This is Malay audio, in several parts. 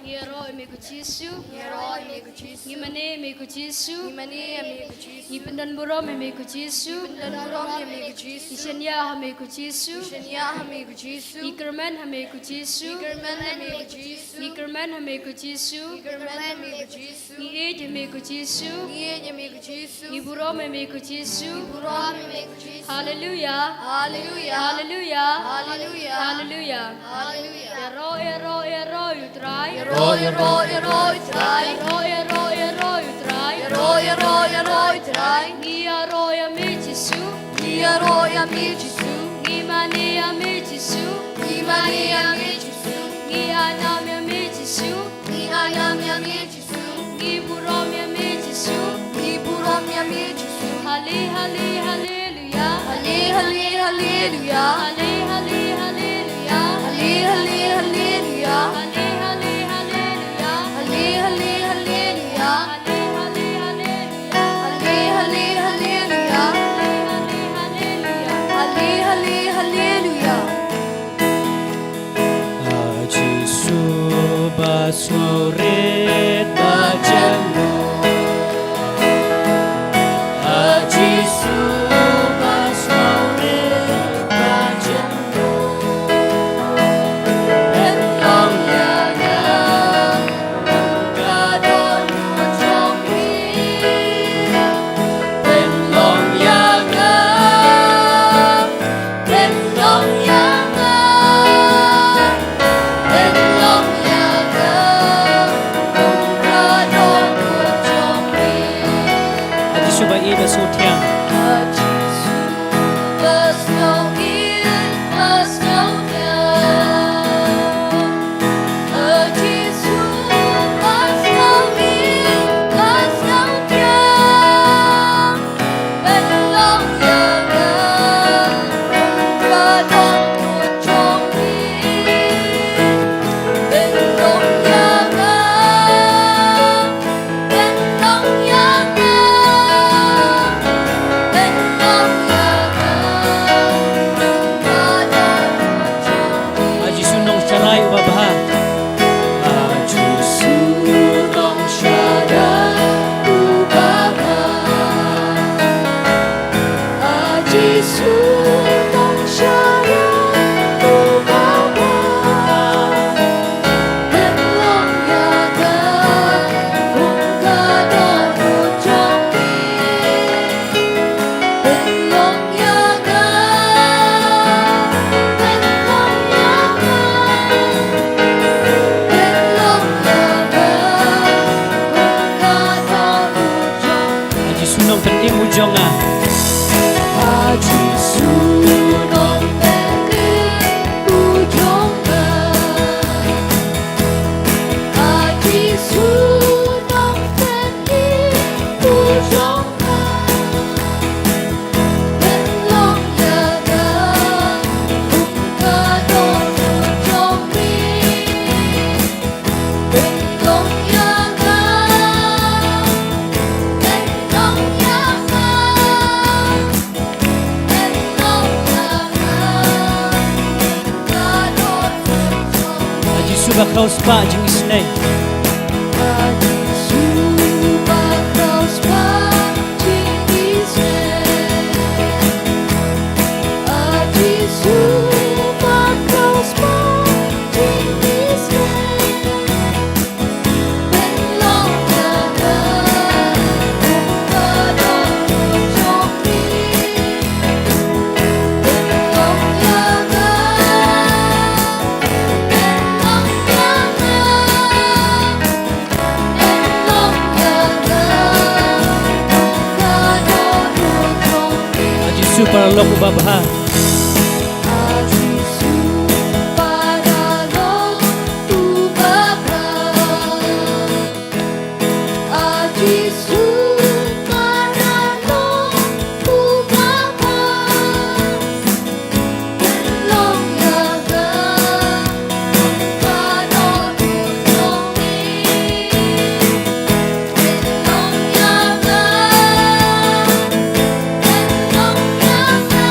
Hero amigo Jesu. Hero amigo Jesu. Ngimane amigo Jesu. Ngimane amigo Jesu. Ngipendan burom amigo Jesu. Dan burom amigo Jesu. Ishanya amigo Jesu. Ishanya amigo Jesu. Ikerman amigo Jesu. Ikerman amigo Jesu. Ikerman amigo Jesu. Ikerman amigo Jesu. Ngiej amigo Jesu. Ngiej amigo Jesu. Ngiburom amigo Jesu. Burom amigo Jesu. Hallelujah. Hallelujah. Hallelujah. Hallelujah. Hallelujah. Hallelujah. Ero utrai. Ero utrai. Ero utrai. Ero utrai. Ngia amigo Jesu. Ero amigo Jesu. Ngimane amigo Jesu. Ngimane amigo Jesu. Ngianam amigo Jesu. Ngianam amigo Jesu. Ngiburom amigo Jesu. Ngiburom amigo Jesu. Hallelujah. Hallelujah. Hallelujah. Hallelujah. Hallelujah. Hallelujah. Surit bajenu Haji Subah surit bajenu Belong yaga Kadon ujomi Belong yaga Belong yaga Belong yaga Haji Subah ida sutiang Haji Sunong Syarai Ubabha Haji Sunong Syarai Ubabha Haji Sunong Syarai Ubabha Belong yaga Kadon ujomi Belong yaga Haji Sunong penting mujonga Haji Sunong penting mujonga Haji Sunong penting mujonga Belong yaga kadon ujomi Belong yaga Haji Subah Kraus Pak jeng Isnai Haji Subah Kraus Pak jeng Isnai Haji Subah Kraus Pak jeng Isnai Belong yaga kadon ujomi Belong yaga Haji Super Lok Ubabha Haji Super Lok Ubabha Haji Super Lok Ubabha Belong yaga kadon ujomi Belong yaga Belong yaga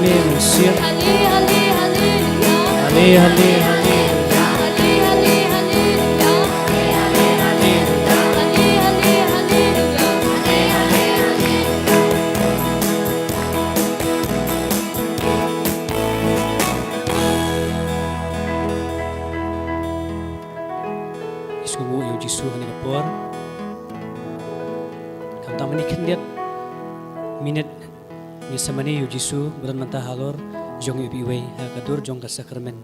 Hali Mensiam Hali hali haleluya. Hali Hali Hali Hali hali haleluya. Hali Hali hali haleluya. Iskumu yung Jisu hani kapor kam tamani kendiat minit ni samani yung Jisu beran manta halor jong yu biway ha kadur jong ka sakramen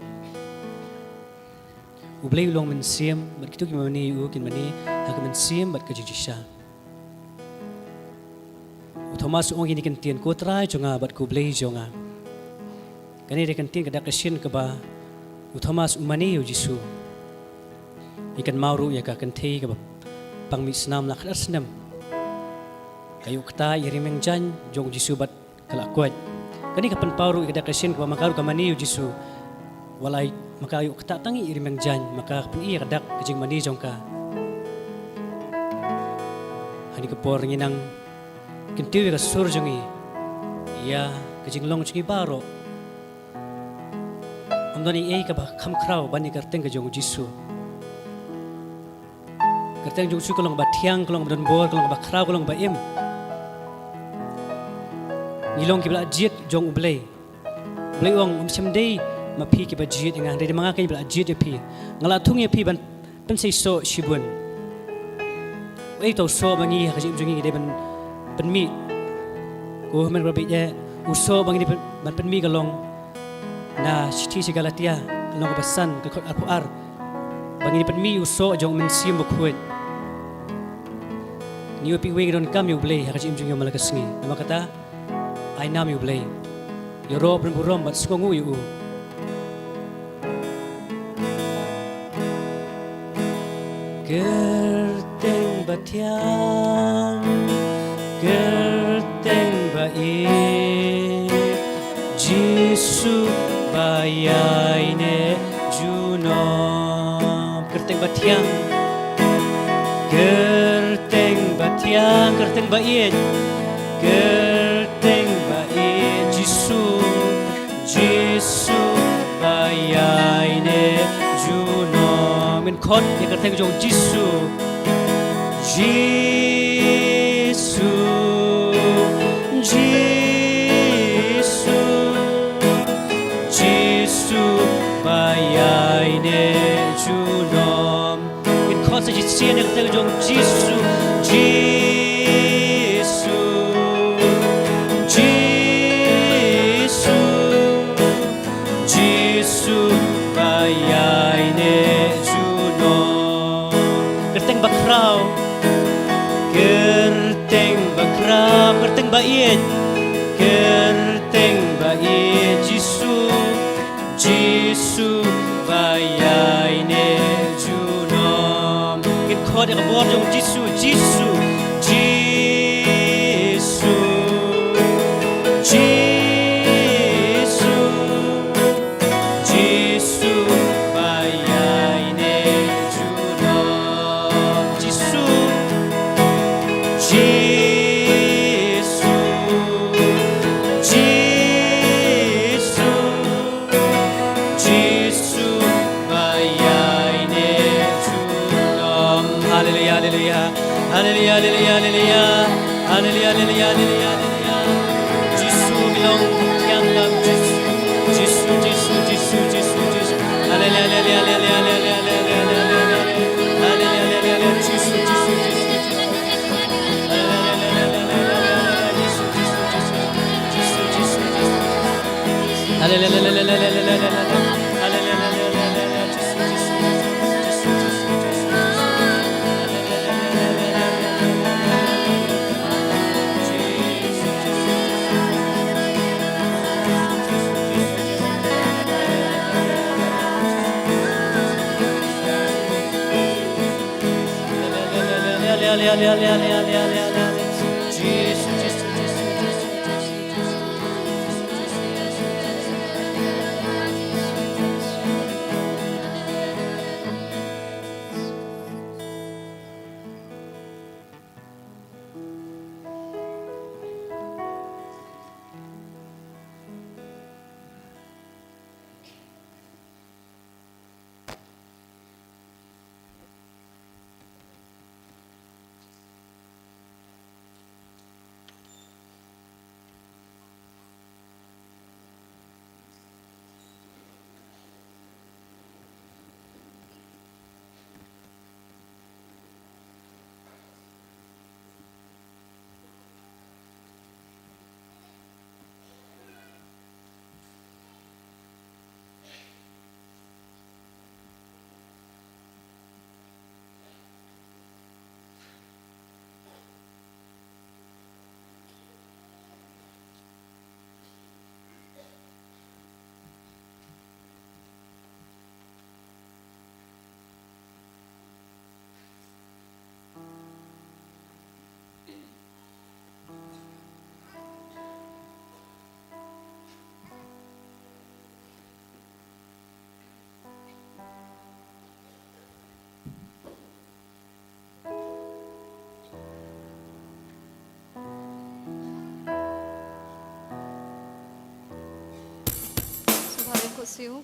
ublay long men siam bat kitu kimani yu kin mani ha ka men siam bat ka jijisha Thomas ong ini kan tien ko trai jonga bat ku blay jonga kani de kan tien kada kashin ka ba Thomas umani yu Jisu ikan mauru ya ka kan thei ka pang mi snam la khar snam kayu kta irimeng jan jong Jisu bat kala kwat kani ka pan pauru kada kashin ka makaru ka mani yu Jisu walai makayu kta tangi irimeng jan maka pen iya kadak kajing mani jong ka hani ka por nginang kintiwi ka sur jongi ya kajing long chingi baro amdani ei ka ba kham khrau bani karteng ka jong Jisu kerteng jong su kalong ba thiang kalong ba bor kalong ba khrau kalong ba im nilong ki bla jit jong ublay ublay ong semdei ma phi ki ba jit nga de manga kai bla jit phi ngala thung ye phi ban pen sei so shibun ei to so bangi ha jim jungi de ban pen mi ko men rabi ye uso bangi ban pen mi kalong na chithi sigalatia kalong ba san ka khot apu ar bangi pen mi uso jong men sim bo khuet niyo pi wing don kam yu blay ha jim jungi malakas ngi nama kata ai nam yu blay yo ro pren burom bat skongu yu gerteng batiang gerteng bai Jisu bayai ne juno gerteng batiang gerteng batiang gerteng bai gerteng bai Jisu Jisu bayai ne juno min khot ye gerteng jong Jisu Jisu Jisu Jisu bayai ne juno min khot se jitsia ne gerteng jong Jisu Jisu Jisu Jisu bayai ne juno gerteng bakrau gerteng bakrau gerteng bait gerteng bait Jisu Jisu bayai ne juno kin khod ka bor jong Jisu Jisu Jisu Jisu Jisu bayai ne juno Jisu Jisu Jisu Jisu bayai ne juno haleluya haleluya haleluya haleluya haleluya haleluya haleluya haleluya Jisu bilong yang lam Jisu Jisu Jisu Jisu Jisu Jisu haleluya haleluya haleluya haleluya haleluya Jisu Jisu Jisu 보세요.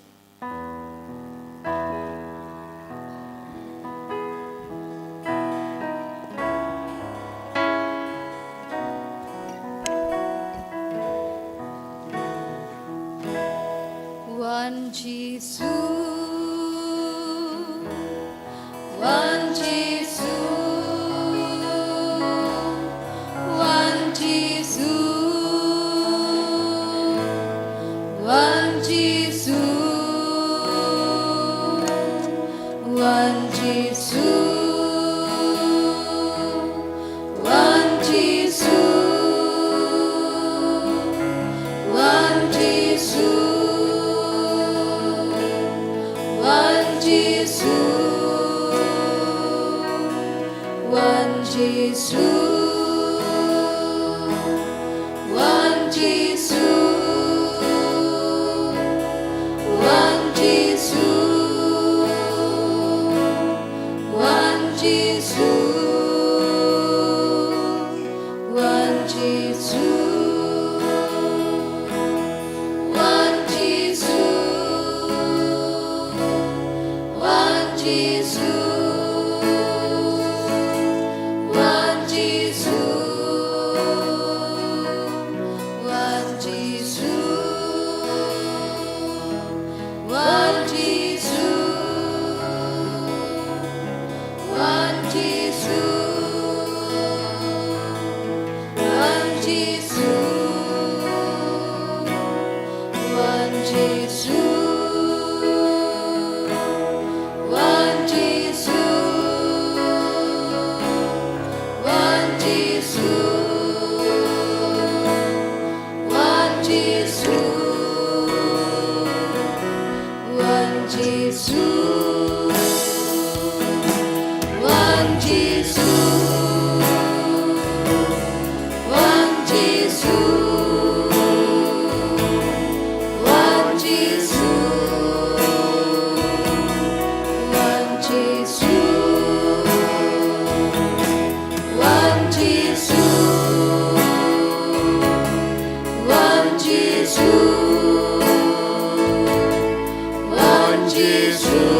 원지수 원지수 원지수 원지수 원지수 원지수 원지수 원지수 원지수 원지수 원지수 원지수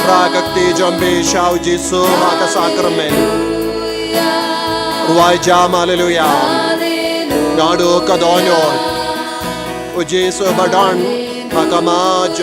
prakakti jambi shau Jisu haka sakramen ruai jam hallelujah nadu kadonyon o Jisu badan haka maj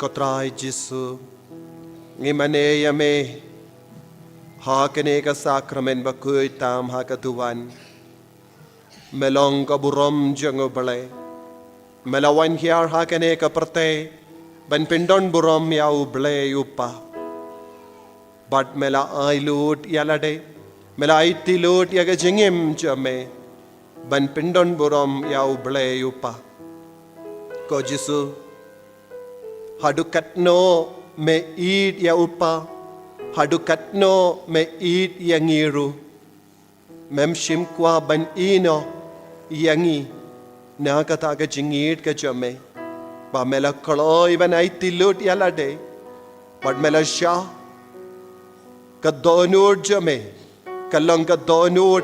Kotrai Jisu ngimane yame hakane ka sakramen bakuy tam hakatuan melong ka burom jango bale melawan hiar hakane ka prate ban pindon burom yau ble upa but mela ailut yalade mela aiti lut yaga jingim jame ban pindon burom yau ble upa ko Jisu hadukatno me eat ya upa hadukatno me eat yangiru memshim kwa ban ino yangi nakata ka jingit ka jame ba mela kaloy ban ay tilut yalade but mela sha ka donur jame kalong ka donur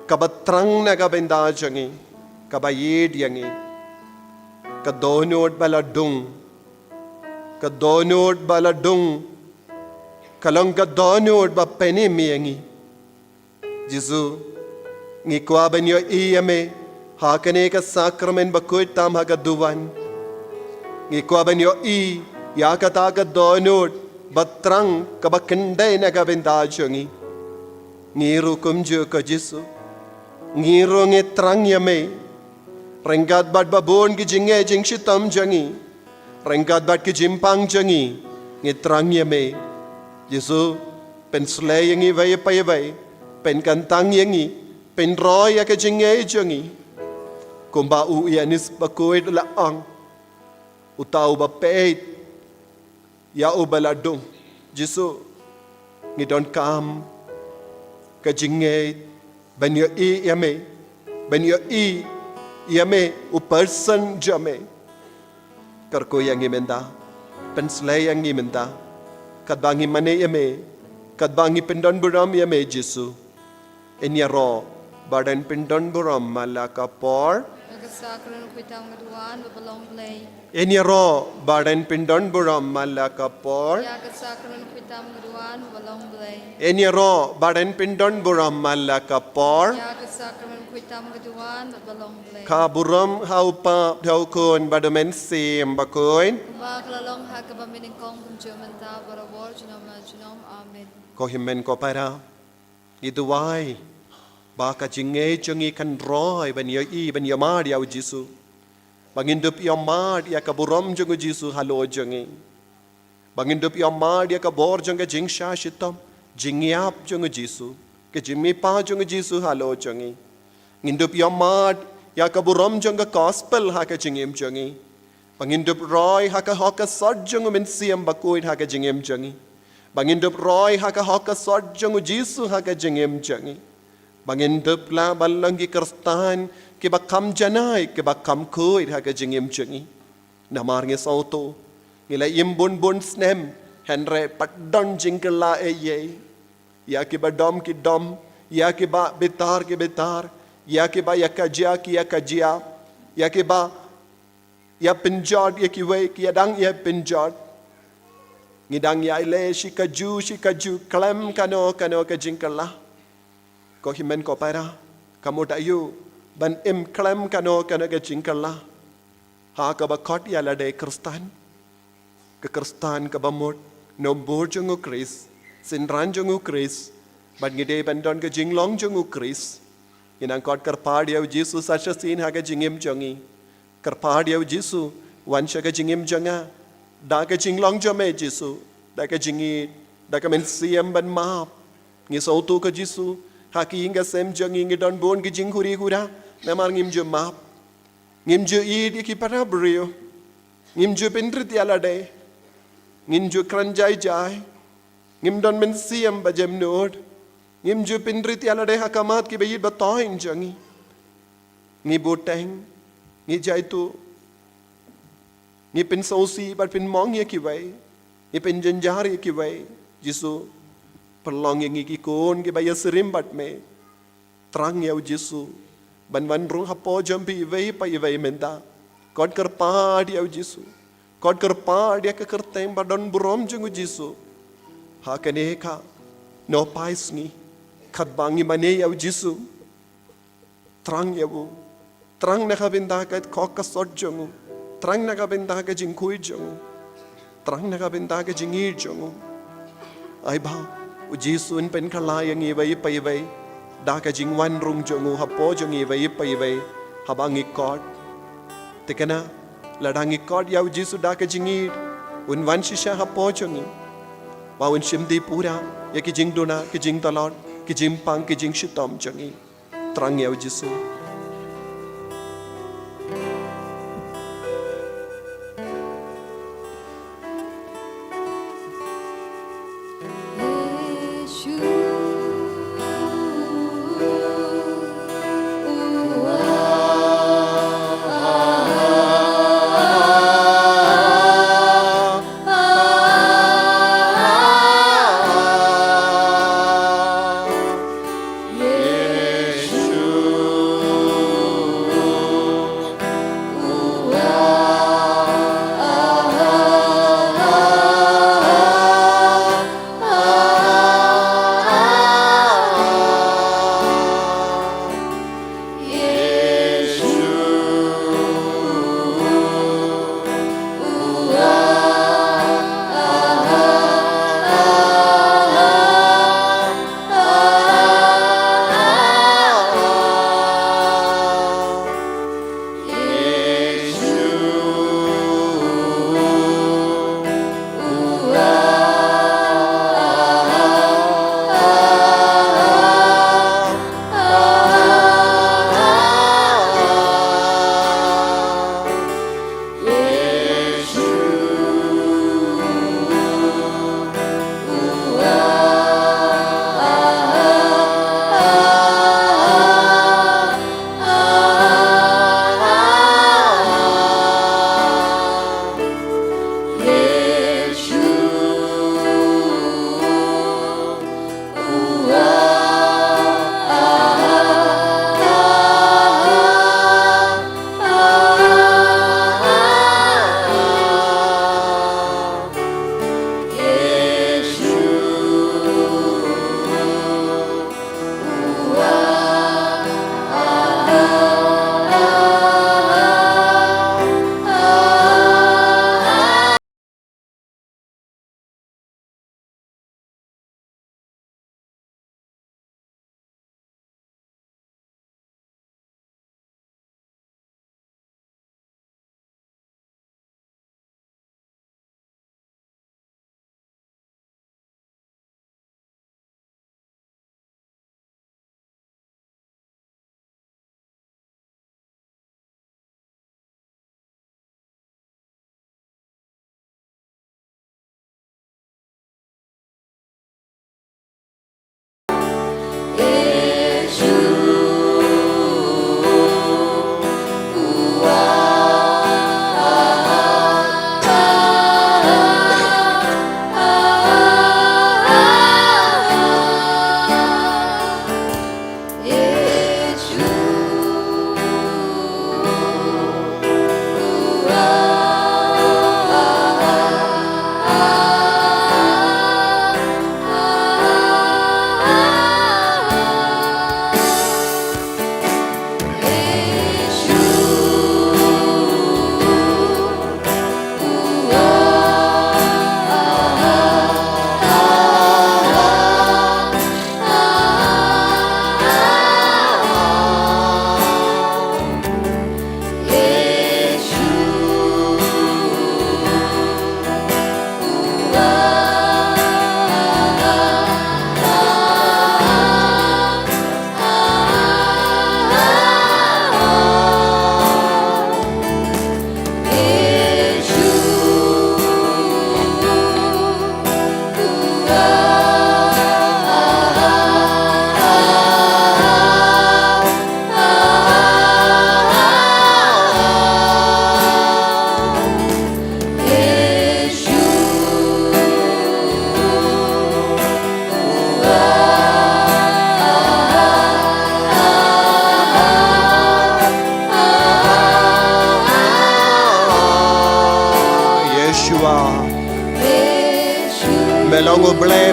ka batrang na ka benda jangi ka bayid yangi ka donur baladung ka donut baladung kalong ka donut ba penimiyangi Jisu ngi kwa banyo iyame hakane ka sakramen ba kuit tam hagaduwan ngi kwa banyo i yakata ka donut batrang ka bakende na ka bendajungi ngiru kumju ka Jisu ngiru ngi trang yame rengat bad babon ki jinge jing shitam jangi Rengkat bat ke jimpang jangi ngitrang yame Yesu pen slay yangi vai pai vai pen kantang yangi เป็นร้อยก็จิงเงยจังอีกุมบาอูยานิสบะโกยละอังอุตาอุบะเปยยาอุบะละดุงจิสุงิดอนกามก็จิงเงยบันยอียาเมบันยอียาเมอุปสันจาเมkarko yang imenda penslay yang imenda kadbangi mane yame kadbangi pendon buram yame Jesu enyaro badan pendon buram malaka por Nagasakran kuitam ngaduan babalong lay. enyaro badan pendon buram malaka por Yagasakran kuitam ngaduan babalong lay. enyaro badan pendon buram malaka por Yagasakran kuitam ngaduan babalong lay. ka buram haupa dhaukon badamen sim bakoin Maglalong hakabamin kong kumjumanta barawor jinom amen. ko himen ko para iduwai baka jinge jungi kan roy ban yo i ban yo mar ya Jesu bangindup yo mar ya ka buram jungu Jesu halo jungi bangindup yo mar ya ka bor junga jingsha shitam jingyap jungu Jesu ke jimmi pa jungu Jesu halo jungi ngindup yo mar ya ka buram junga gospel ha ka jingim jungi bangindup roy ha ka sod jungu min siam bakoid ha ka jingim jungi bangindup roy ha ka sod jungu Jesu ha ka jingim jungi bangindup la balangi kristan ke bakam janai ke bakam koi ha ka jingim jungi namar nge sauto ngila imbun bun snem henre padon jingkala ye ya ke badom ki dom ya ke ba betar ke betar ya ke ba yakajia ki yakajia ya ke ba ya pinjod ya ki we ki dang ya pinjod ngidang ya ile shikaju klem kano ka jingkala ko himen ko para kamu dayu ban im klem kano ka jingkala ha ka ba khot ya la de kristan ke kristan ka ba mot no bor jungu kris sin ran jungu kris ban ngide ban don ka jinglong jungu kris inang kot karpad ya Jesu sasha sin ha ka jingim jongi karpad ya Jesu wansha ka jingim jonga da ka jinglong jome Jesu da ka jingi da ka men siam ban map ngi sautu ka Jesu haki inga sem jongi ngi don bon ki jing huri hura namar ngim jo map ngim jo id ki para brio ngim jo pendrit yala de ngim jo kranjai jai ngim don men siam ba jem nod ngim jo pendrit yala de hakamat ki bayid ba toin jongi ngi boteng ngi jai tu ngi pen sausi ba pen mong ye ki vai ngi pen janjar ye ki vai Jesu perlong yang iki kon ke baya serimbat me terang ya Jesu ban wan rung hapo jampi wei pa wei menta kod kerpa dia Jesu kod kerpa dia ke kerteng badon burom jungu Jesu ha kene ka no pais ni khat bangi mane ya Jesu terang ya bu terang na ka benda ka kok ka sot jungu terang na ka benda ka jingkui jungu terang na ka benda ka jingi jungu ai ba Jesu in pen kala yang i vai pai vai da ka jingwan rung jongu hapo jongi vai pai vai habangi kod tekana ladangi kod ya Jesu da ka jingi un wan shisha hapo jongi wa un shimdi pura ya ki jing dona ki jing talon ki jing pang ki jing shitom jongi trang ya Jesu Yesu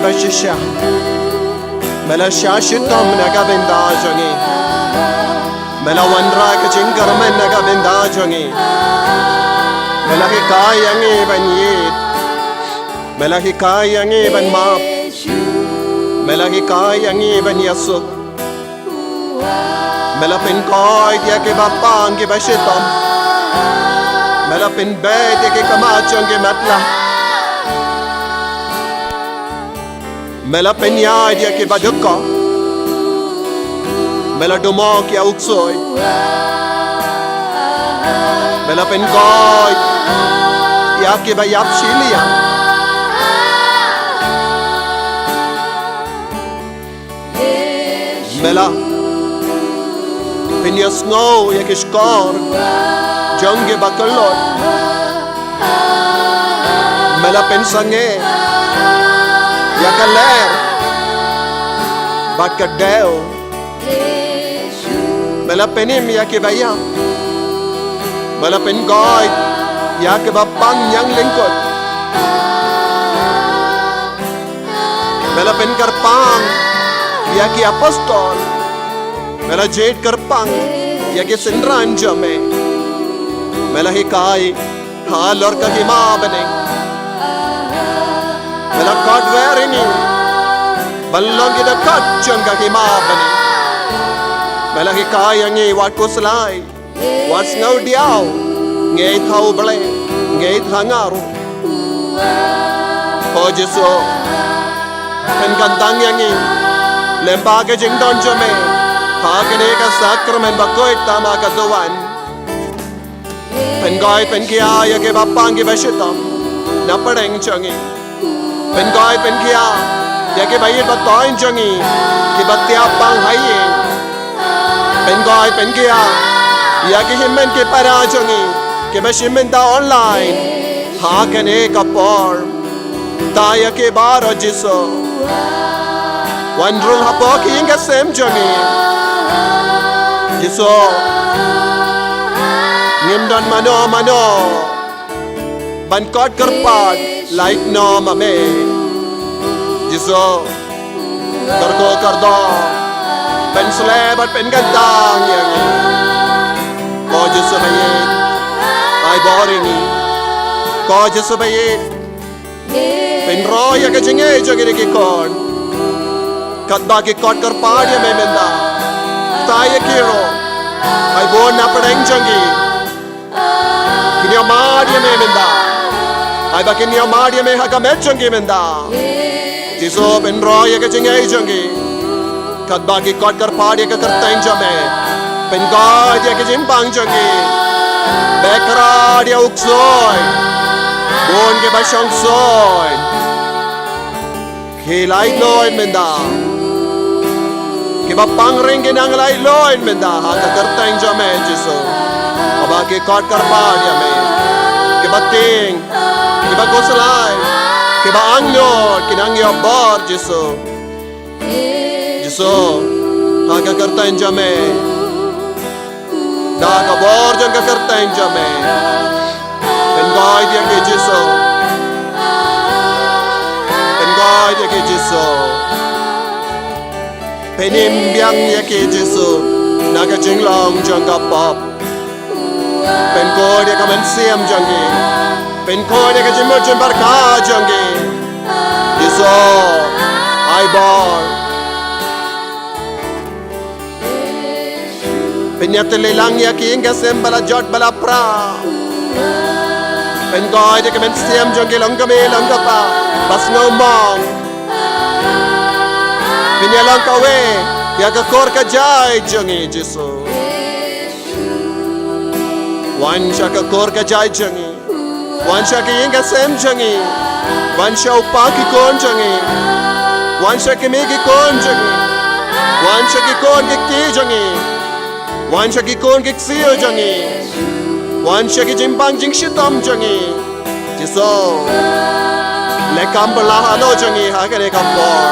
bashisha. Mela shashitam naga binda jangi. Mela wandra ka jingar men naga binda jangi. Mela hikayangi ban yit. Mela hikayangi ban map. Mela hikayangi ban yasuk. Mela pin koi dia ke bapang ke bashitam. Mela pin bed dia ke kamachang ke matla. Mela pin ya dia ke badukka. Mela dumok ya uksoy. Mela pin koi ya ke bayap shilia. Mela pin ya snow ya ke skor. Jangge bakalot. Mela pin sange. Ya kaler. Bakadeo. Mela penim ya ke bayam. Mela pen goy ya ke bapang yang lingkot. Mela pen karpang ya ke apostol. Mela jade karpang ya ke sindran jame. Mela hikai halor ka hima bane. Mela god verini ballong ida kachang ka hima bane. Mela hikai angi wat kuslai. What's no diao? Ngay thau ble, ngay thangaru. Oh Jesu, pen kantang yangi, lempa ke jingdon jome, hakene ka sakramen bakoy tama ka doan. Pen goy pen kia ya ke bapang ke bashitam, napadeng changi. Pen goy pen kia ya ke bayir batoin changi, ke batya pang haye. Pen goy pen kia. Ya ke himmen ke parajangi ke bashimen da online ha kene kapor ta ya ke baro jiso wandrul hapo ki inga sem jangi jiso ngimdan mano ban kot kerpat light no mame jiso kargo kardo ben slebat pen gandang yangi Ko Jesu bayit ay boringi Ko Jesu bayit Pinroya ka jinge jagiri ki kon Kadba ki kot karpadya me menda Taya kiro ay bon na padeng jangi Kinya madya me menda Ay ba kinya madya me hagamet jangi menda Jesu pinroya ka jinge jangi Kadba ki kot karpadya ka karteng jame Pen God ya ke jimbang jangi Bekra dia uksoy Bon ke basang soy Ke lai loin menda Ke bapang ring ke nang lai loin menda Hata kerteng jame Jesu Aba ke kot karpa dia me Ke bating Ke bakosalay Ke baangnyor Ke nang yobor Jesu Jesu Hata kerteng jame Da kabor jan ka kerteng jame Pen goy dia ke Jesu Pen goy dia ke Jesu Penim biang dia ke Jesu Naga jinglong jang ka pop Pen ko dia ka men siam jangi Pen ko dia ka jimbo jimbar ka jangi Jesu ay bor Penyatele lang ya ki inga sem bala jot bala pra Pen goy de kemen siam jonge long kame long kapa bas ngomong Penyalang kawe ya ka kor ka jai jonge Jesu Wan sha ka kor ka jai jonge Wan sha ki inga sem jonge Wan sha upa ki kon jonge Wan sha ki me ki kon jonge Wan sha ki kon ki jonge Wan sha ki kon ki xiyo jangi Wan sha ki jimbang jing shitam jangi Jesu Le kambala halo jangi hakane kampor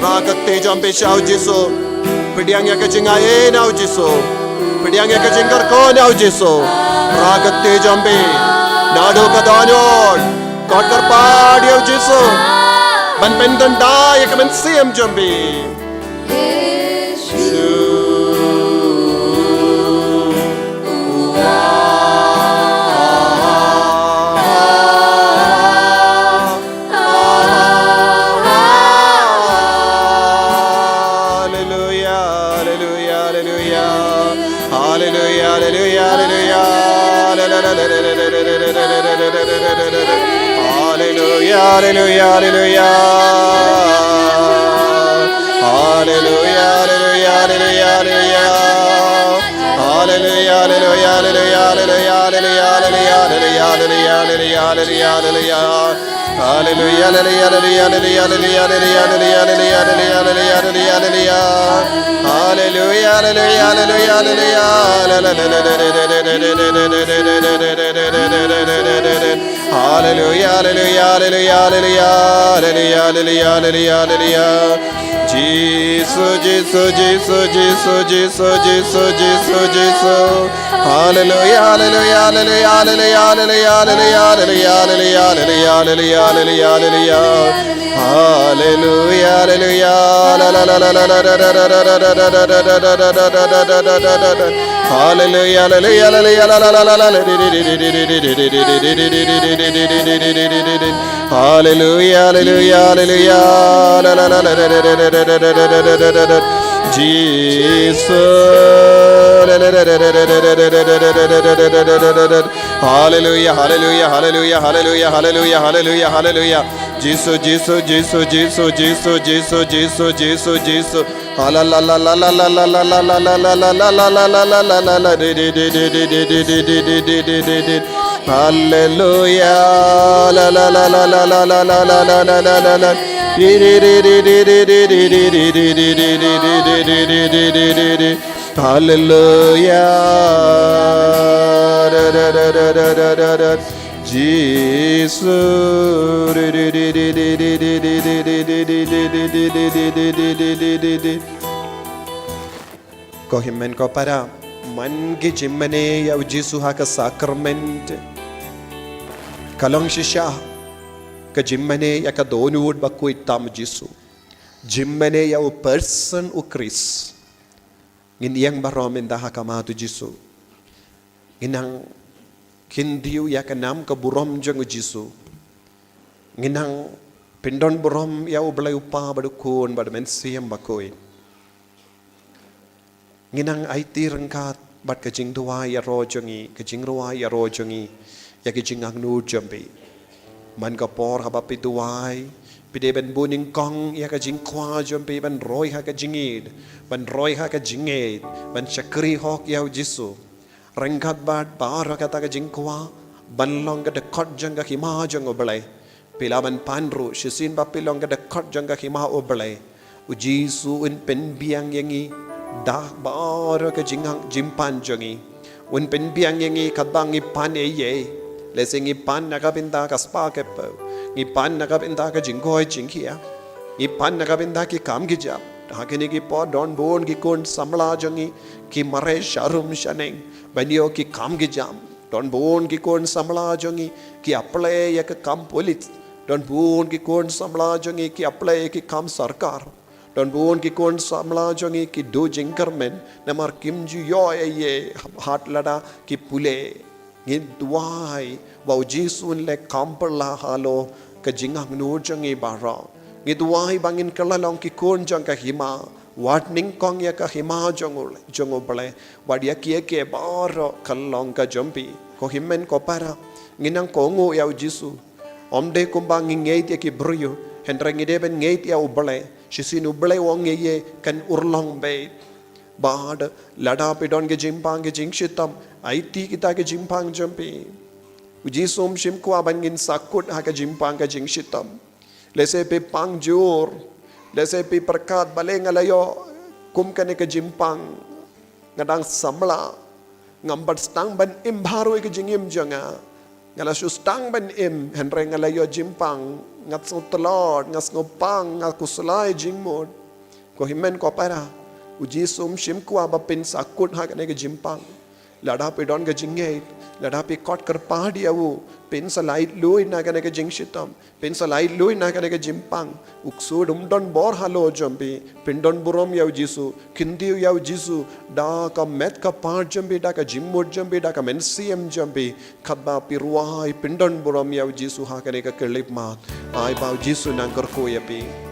Rakak te jampe shao Jesu Pidiang ya ka jingaye nao Jesu Pidiang ya ka jingkar ko nao Jesu Ragate jambi. Nado kadonyon. God karpad yaw Jisu. Man pendan dai ka man siem jambi. Hallelujah, hallelujah. Hallelujah, hallelujah, hallelujah, hallelujah. Hallelujah, hallelujah, hallelujah, hallelujah, hallelujah, hallelujah, hallelujah, hallelujah, hallelujah, hallelujah. Hallelujah, hallelujah, hallelujah, hallelujah, hallelujah, hallelujah, hallelujah, hallelujah, hallelujah, hallelujah. Hallelujah, hallelujah, hallelujah, hallelujah. Hallelujah, hallelujah, hallelujah, hallelujah, hallelujah, hallelujah, hallelujah. Jesus, Jesus, Jesus, Jesus, Jesus, Jesus, Jesus, Jesus. Hallelujah, hallelujah, hallelujah, hallelujah, hallelujah, hallelujah, hallelujah, hallelujah, hallelujah, hallelujah, hallelujah. Hallelujah, hallelujah, la la la la la la la la la la la la la la. Hallelujah, hallelujah, hallelujah, la la la la la. Hallelujah, hallelujah, hallelujah, la la la la la. Jesus. Hallelujah, hallelujah, hallelujah, hallelujah, hallelujah, hallelujah, hallelujah. Jesus, Jesus, Jesus, Jesus, Jesus, Jesus, Jesus, Jesus, Jesus. Hallelujah, la la la la la la la la la la la la la la la la la. Hallelujah, la la la la la la la la la la la la la. Hallelujah, Jesus. Ko himmen ko para man gi jimmane ya Jisu ha ka sacrament kalong shisha ka jimmane ya ka donud bakku itam Jisu jimmane ya o person o Chris ngin yang barom inda ha ka ma tu Jisu inang kindiu ya ka nam ka burom jang Jisu nginang pindon burom ya o blai upa badukun bad men siam bakoi nginang IT rangkat bat ka jing duwa ya ro jangi ka jing ruwa ya ro jangi ya ka jing agnu jambi man ka por haba pi duwai pide ben buning kong ya ka jing kwa jambi ban roi ha ka jingid ban roi ha ka jinged ban chakri hok ya Jisu rangkat bat bar ka ta ka jing kwa ban long ka de khot jang ka hima jang oblai pila ban panru shisin ba pilong ka de khot jang ka hima oblai u Jisu in pen biang yangi dah bar ka jingang jimpan jangi un pen biang yangi kadang i pan e ye lesing i pan nakabinda ka spa ke pa i pan nakabinda ka jingkoi jingkhia i pan nakabinda ki kam ki jap hakini ki po don bon ki kon samla jangi ki mare sharum shaneng banyo ki kam ki jam don bon ki kon samla jangi ki apply ya ka kam police don bon ki kon samla jangi ki apply ki kam sarkar don bon ki kon samla jangi ki do jingkarmen namar kim ju yo ye hat lada ki pule ngin duai wau Jisun le kampala halo ka jingang nu jangi bara ngi duai bangin kalalong ki kon jang ka hima warning kong ya ka hima jongol bale wadia kie ke baro kalong ka jompi ko himmen ko para nginang kongo ya Jisu omde kumbang ngeit ya ki bruyo hendreng ide ben ngeit ya ubale shisin ubale wong ye kan urlong be bad lada pidon ge jimpang ge jingshitam IT kita ge jimpang jompi Ujisum shim kwa bangin sakut ha ka jimpang ka jingshitam lese pe pang jur lese pe perkat bale ngalayo kum kane ka jimpang ngadang samla ngambat stang ban im baru ke jingim janga ngala su stang ban im henre ngalayo jimpang ngat so telot ngas ngopang ngat kuslai jingmod ko himen ko para Ujisum shim kwa bapin sakut ha kane ka jimpang lada pe don ka jingait Ladapi caught Karpadiawu, Pensalite Lui Naganaka Jingshitam, Pensalite Lui Naganaka Jimpang, Uksud Don Bor Halo Jumpi, Pindon Burom Yaw Jisu, Kindu Yaw Jisu, Daka Metka Par Jumpi, Daka Jimwood Jumpi, Daka Mensiam Jumpi, Katba Piruai, Pindon Burom Yaw Jisu Hakaneka Kelip Mat, I bow Jisu Nankar Koyapi.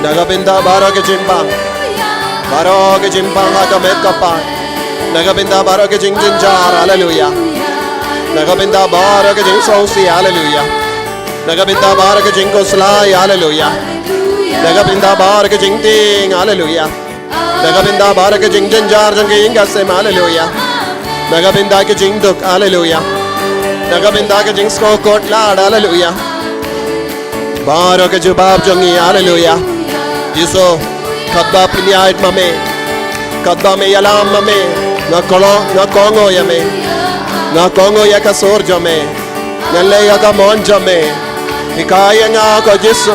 Nagabinda baro ke jimbang, baro ke jimbang aga met kapan. Nagabinda baro ke jing jinjar, hallelujah. Nagabinda baro ke jing sausi, hallelujah. Nagabinda baro ke jing koslai, hallelujah. Nagabinda baro ke jing ting, hallelujah. Nagabinda baro ke jing jinjar jang ke ingasem, hallelujah. Nagabinda ke jing duk, hallelujah. Nagabinda ke jing skokot lad, hallelujah. Baro ke jubab jangi, hallelujah. Jiso kadba pinyait mame, kadba me yalam mame, na kongo yame, na kongo ya kasor jame, na le ya ka mon jame, ikaya nga ko Jiso,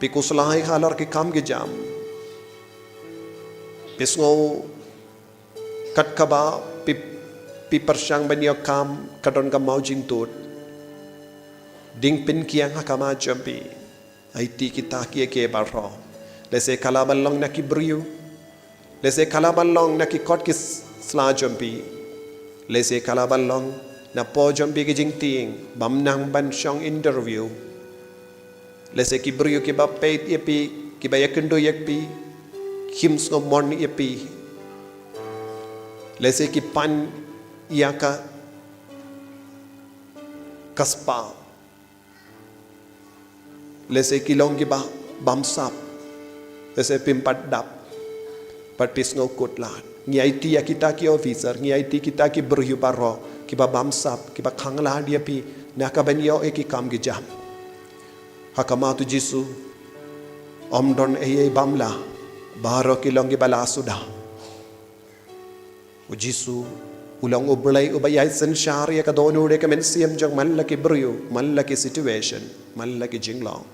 Pikuslay halor ki kam ki jam. Pisngo kat kaba pi persyang banyo kam kadon ka mau jing tut. Ding pin kiang hakama jampi. Aiti kita kia ke barro. Lese kalaban long na ki briu. Lese kalaban long na ki kot ki sla jampi. Lese kalaban long na po jampi ki jing ting. Bam nang ban syong interview. Lese ki briu ki ba peit yepi ki ba yakendo yakpi. Kim ngo mon yepi. Lese ki pan yaka kaspa. Lese ki long ki ba bamsap. Lese pimpat dap. Pat pis ngo kutlat. Ngi IT ya kita ki officer, ngi IT kita ki beryu baro, ki ba bamsap, ki ba khangla dia pi naka banyo e ki kam ki jam. Hakama tu Jisu omdon e bamla baro ki long ki bala sudah. O Jisu ulang ublay ubayay sensyari ka dono de ka mensiam jang malaki beryu, malaki situation, malaki jinglong.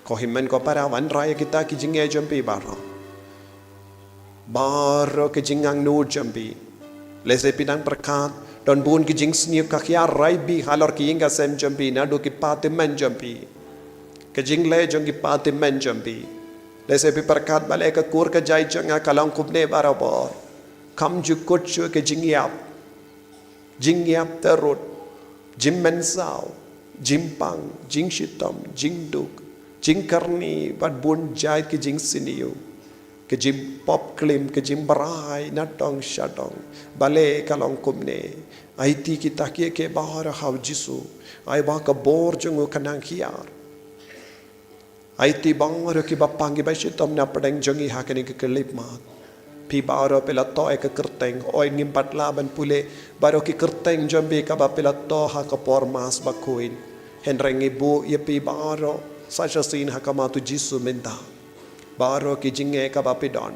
Ko himmen ko para wan raya kita ki jingge jampi baro. Baro ke jingang nur jampi. Lese pinang perkat don bun ki jing sniu ka kya rai bi halor ki inga sem jampi na do ki pati men jampi. Ke jing le jong ki pati men jampi. Lese pi perkat bale ka kur ka jai janga kalang kubne baro bor. Kam ju kutchu ke jing yap. Jing yap terut. Jim men sao. Jim pang. Jing shitam. Jing duk. Jing karni bat bun jai ki jing siniu. Ke jim pop klim, ke jim berai, natong syatong, bale kalong kumne. Aiti kita kia ke bahar hau Jisu. Ai bah ke bor jungu kanang kiar. Aiti bahar ki bapang ki basitom na pedang jungi hakani ke kelip mat. Pi baro pela to e ke kerteng, oi ngimpat laban pule, baro ki kerteng jambi ka ba pela to ha ke por mas bakuin. Henreng ibu ye pi baro, saja sin hakamatu Jisu minta. Baro ki jinge ka bapidon.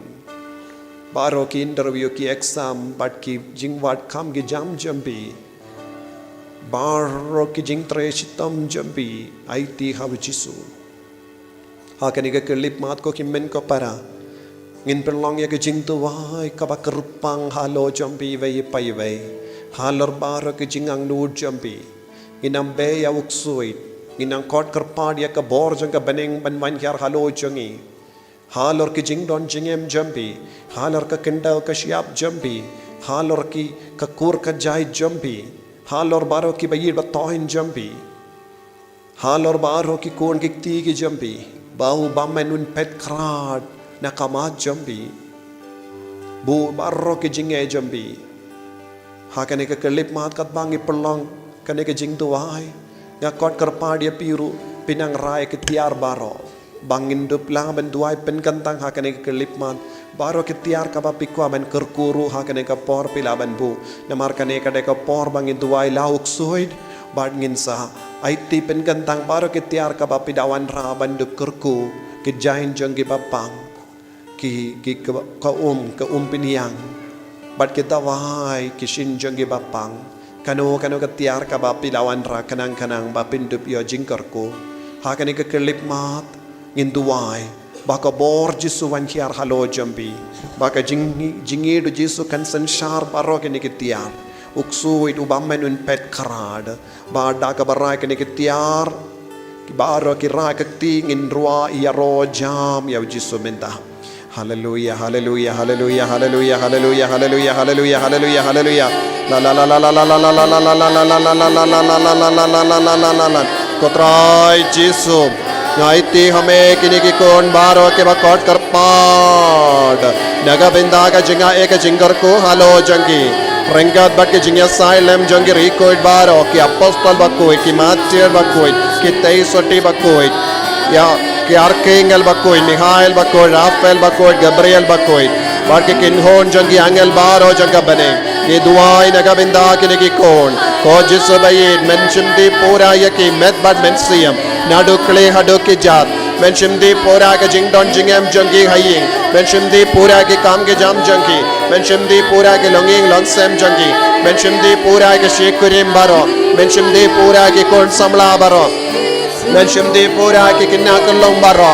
Baro ki interview ki exam but ki jingwat kam ki jam jambi. Baro ki jing tre shitam jambi. Aiti hav Jisu. Hakani ka kelip mat ko ki men ko para. Ngin perlong ya ki jing tu wai ka ba kerupang halo jambi vei pai vei. Halor baro ki jingang nur jambi. Nginam be ya uksuit. Nginang kot kerpad ya ka bor jang ka beneng banwan kyar halo jangi. Halor ki jing don jingem jambi, halor ka kendau ka siap jambi, halor ki ka kur ka jai jambi, halor baro ki bayir ba tohin jambi, halor baro ki kon ki ti ki jambi, bau bamenun pet krad na kamat jambi, bu baro ki jinge jambi, hakane ka kelip mat kat bangi pelong, kane ka jing tuwai, nga kot kerpadia piru pinang rai ke tiar baro. Bangin dup lang benduai pen kantang hakane kelip man baro ketiar kaba pikwa ben kerkuru hakane ka por pilaban bu namar kane ka de ka por bangin duai lauk suid bangin sa IT pen kantang baro ketiar kaba pidawan ra ban dup kerku ki jain jong ki papang ki ka piniang bat kita wai ki shin jong ki papang kano ketiar kaba pidawan ra kanang ba pindup yo jing kerku hakane ka kelip mat Nginduwai, baka bor Jisu wan kiar halo jambi, baka jingi do Jisu kan sensyar baro kini ketiar, uksuit ubamen un pet karad, bada ka barai kini ketiar, baro kirai keti ngindrua iya ro jam ya Jisu minta. Hallelujah, hallelujah, hallelujah, hallelujah, hallelujah, hallelujah, hallelujah, hallelujah, hallelujah. La la la la la la la la la la la la la la la la la la la. Kotrai Jisu. Ngaiti hame kini ki kon baro ke bakot karpad naga binda ka jinga ek jingar ko halo jangi rengat bat ke jinga silem jangi record baro ki apostol bakoi ki matcher bakoi ki teisoti bakoi ya ki archangel bakoi Michael bakoi Raphael bakoi Gabriel bakoi bat ke kinhon jangi angel baro janga bane ni duai naga binda kini ki kon ko Jisu bayid mention di pura yaki met bat mensiam Nadukle haduki jat mention di pura ke jing don jingem jangi haying mention di pura ke kam ke jam jangi mention di pura ke longing longsem jangi mention di pura ke shikurim baro mention di pura ke kon samla baro mention di pura ke kinna kolong baro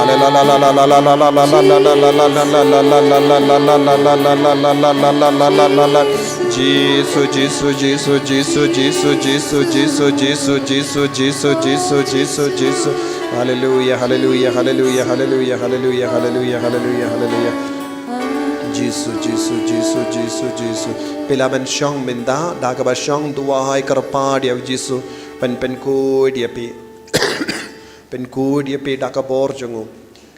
Jesus, Jesus, Jesus, Jesus, Jesus, Jesus, Jesus, Jesus, Jesus, Jesus, Jesus, Jesus, Jesus. Hallelujah, hallelujah, hallelujah, hallelujah, hallelujah, hallelujah, hallelujah, hallelujah. Jesus, Jesus, Jesus, Jesus, Jesus. Pila man siyang minda, daga ba siyang duwahay karapad yaw Jesus. Pen ko dia pi. Pen ko dia pi daga bor jango.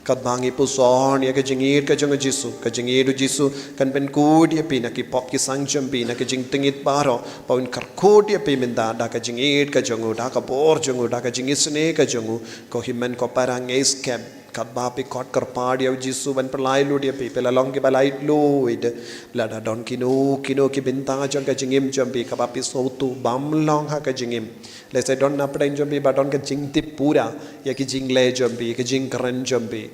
Kadbangi puson ya ke jingir ke jango Jesus. Ke jingir Jesus kan pen ko dia pi nak pop ki sang jambi nak jing tingit baro. Paun karko dia pi minda daga jingir ke jango daga bor jango daga jingir sene ke jango. Ko himen ko parang es kem. Kadba pi kot karpad yaw Jesus ban perlai lu dia pi pela long ki balai lu id lada don kino ki bintang jang ka jingim jambi kaba pi sotu bam long ha ka jingim le se don na pren jambi ba don ka jing tip pura ya ki jing le jambi ki jing kran jambi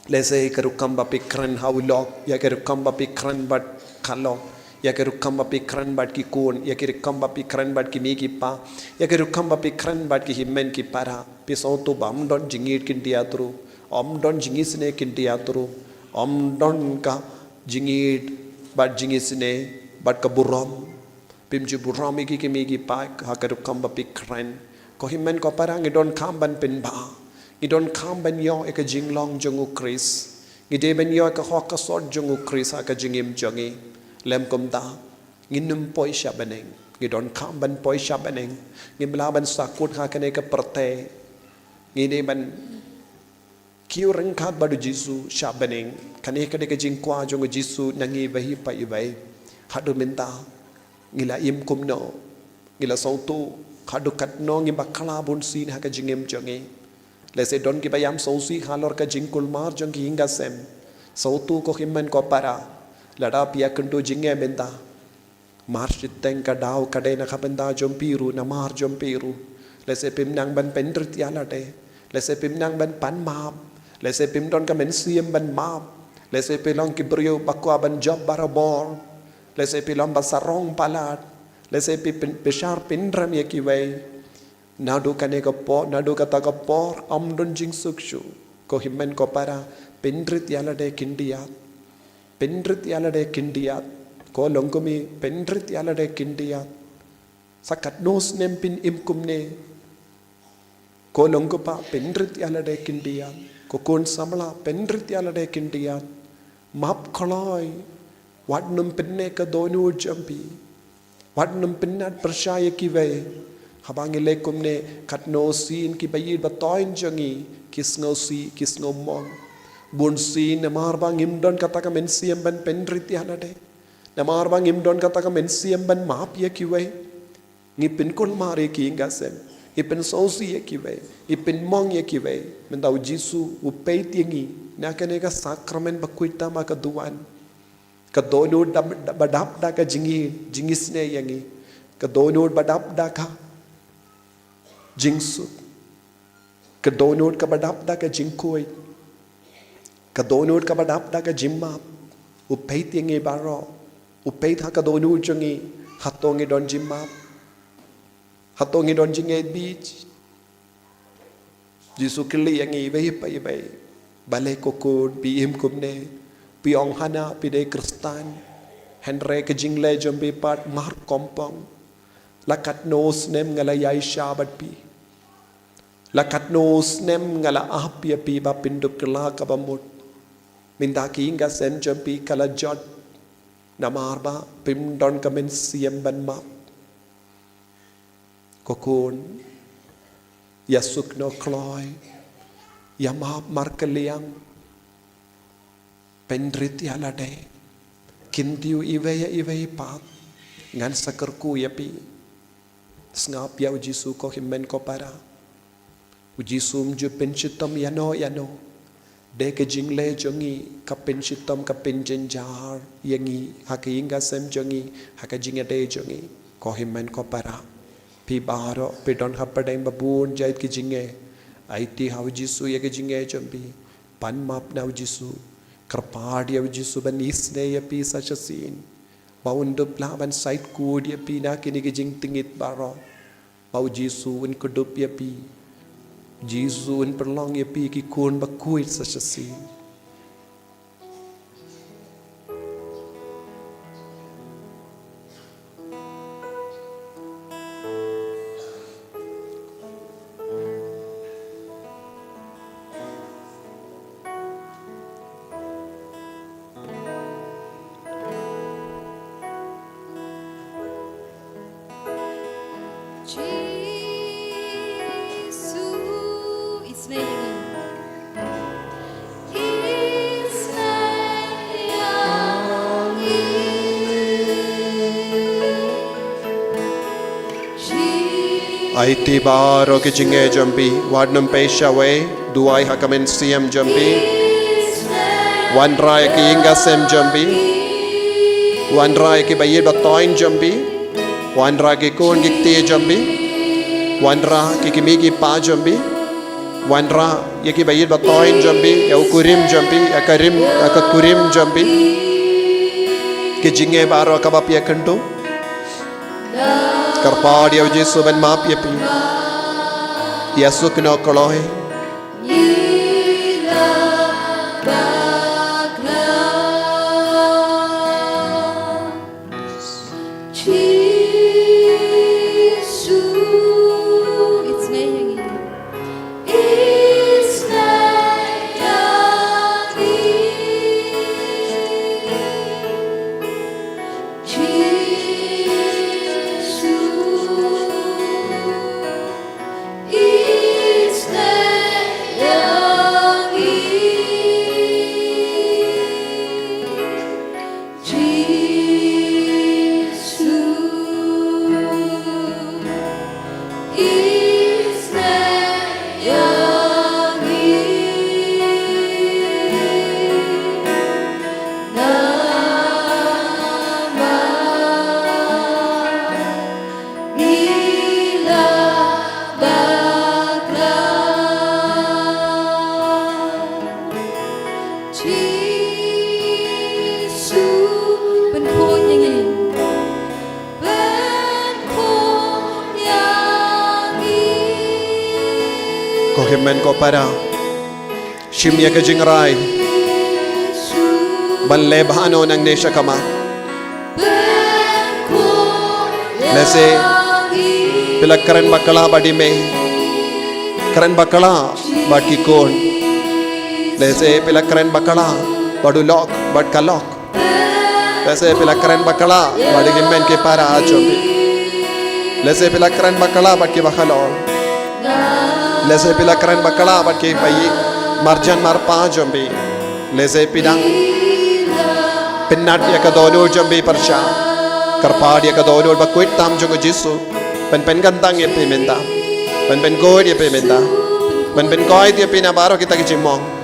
le se ka rukam ba pi kran how lock ya ka rukam ba pi kran bat khalo ya ke rukam ba pi kran bat ki kon ya ke rukam ba pi kran bat ki mi ki pa ya ke rukam ba pi kran bat ki himmen ki para pi so to bam don jingit kin dia tru om don jingis ne kin dia tru om don ka jingit bat jingis ne bat ka buram pim ju buram ki mi ki pa ha ke rukam ba pi kran ko himmen ko para ngi don kham ban pen ba ngi don kham ban yo e ka jing long jongu kris ngi de ban yo ka ho ka sot jongu kris ha ka jingim jongi lem kom ta nginum poi shabaneng ngidon kham ban poi shabaneng ngimla ban sakut ha kane ka prate ngine ban kiu reng khat badu jisu shabaneng kane ka de ka jing kwa jong jisu nangi bahi pa ibai hadu minta ngila im kum no ngila sautu hadu kat no ngi bakala bun sin ha ka jingem jongi le se don ki bayam sausi halor ka jingkul mar jong ki hinga sem sautu ko himman ko para lada pia kendo jinge benda march teng ka daw kade na kapenda jompiru na mar jompiru lese pim nang ban pendrit ya lade lese pim nang ban pan map lese pim don ka men siem ban map lese pilong ki brio bakwa ban job barabor lese pilong basarong palat lese pim peshar pindram ye ki wei nadu kane ka po nadu ka ta ka por am don jing sukshu ko himmen ko para pendrit ya lade kindia pendrit yalade kindiat ko longkomi pendrit yalade kindiat sakat nos nempin imkumne ko longkopa pendrit yalade kindiat ko kon samla pendrit yalade kindiat map kholoi wadnum penne ka donu jampi wadnum pinnat percaya ki ve habangi lekumne kat nosin ki bayid batoin jangi kisngosi kisngomong bunsi namar bang imdon kata ka mensiam ban pendrit ya nade namar bang imdon kata ka mensiam ban map ya kiwe ngipin kol mare ki ngasem ipin sosi ya kiwe ipin mong ya kiwe mendau jisu upei tiangi nakane ka sakramen bakuita ma ka duan ka dono badap da ka jingis ne yangi ka dono badap da ka jingsu ka dono ka badap da ka jingkoi ka donut ka badap da ka jimma upei tiangi baro upei tha ka donut jangi hatongi don jimma hatongi don jinge beach jisu kili yangi bei pai bei bale kokod pi im kumne pi ong hana pi de kristan henre ka jingle jombe pat mar kompong lakat nos nem ngala yai shabat pi lakat nos nem ngala ahpia pi ba pinduk kala ka bamut minda ki inga sen jampi kala jot namarba pim don kamen siem ban map kokon yasuk no kloy yamap markaliang pendrit yalade kintiu iwe pat ngan sakerku yapi ngap ya jisu ko himmen ko para ujisum ju penchitam yano de ke jingle jongi kapin chitam kapin jenjar yangi hakinga sem jongi hakajinga de jongi ko himmen ko para pi baro pe don hapadem babun jait ki jinge aiti haw jisu ye ke jinge jambi pan map na jisu karpad ya jisu ban isne ya pi such a scene baundo plaban site code ya pi na kini ke jing tingit baro bau jisu in kudup ya pi Jesus in perlong ye pi ki kun ba kuit sa si. Jesus, it's name. Aiti baro ki jinge jambi wadnum pesha we duai hakamen siam jambi wanrai ki inga sem jambi wanrai ki bayir batoin jambi wanrai ki kon gikti jambi wanra ki kimigi pa jambi wanra ye ki bayir batoin jambi ya ukurim jambi ya kakurim jambi ki jinge baro kabap ya kanto Karpad ya Yesu ben maaf ya pi Yesu kena kolohe It's name. Kohimen ko para Shimya ka jingray Banlebhano ng nesya kama Lese Pilagkaran bakala badime Karan bakala Badkikon Lese pilagkaran bakala Badulok Badkalok Lese pilagkaran bakala Badigimen ke para ajobi Lese pilagkaran bakala Badkibakalol Lese pilagkaran bakala Badki bayi Marjan marpa jambi Lese pidang Pinat ya kadonol jambi parsha Karpad ya kadonol bakwit tam jogo jisu Pen gantang ya pimenta Pen goy ya pimenta Pen goy ya pinabaro kita kijimong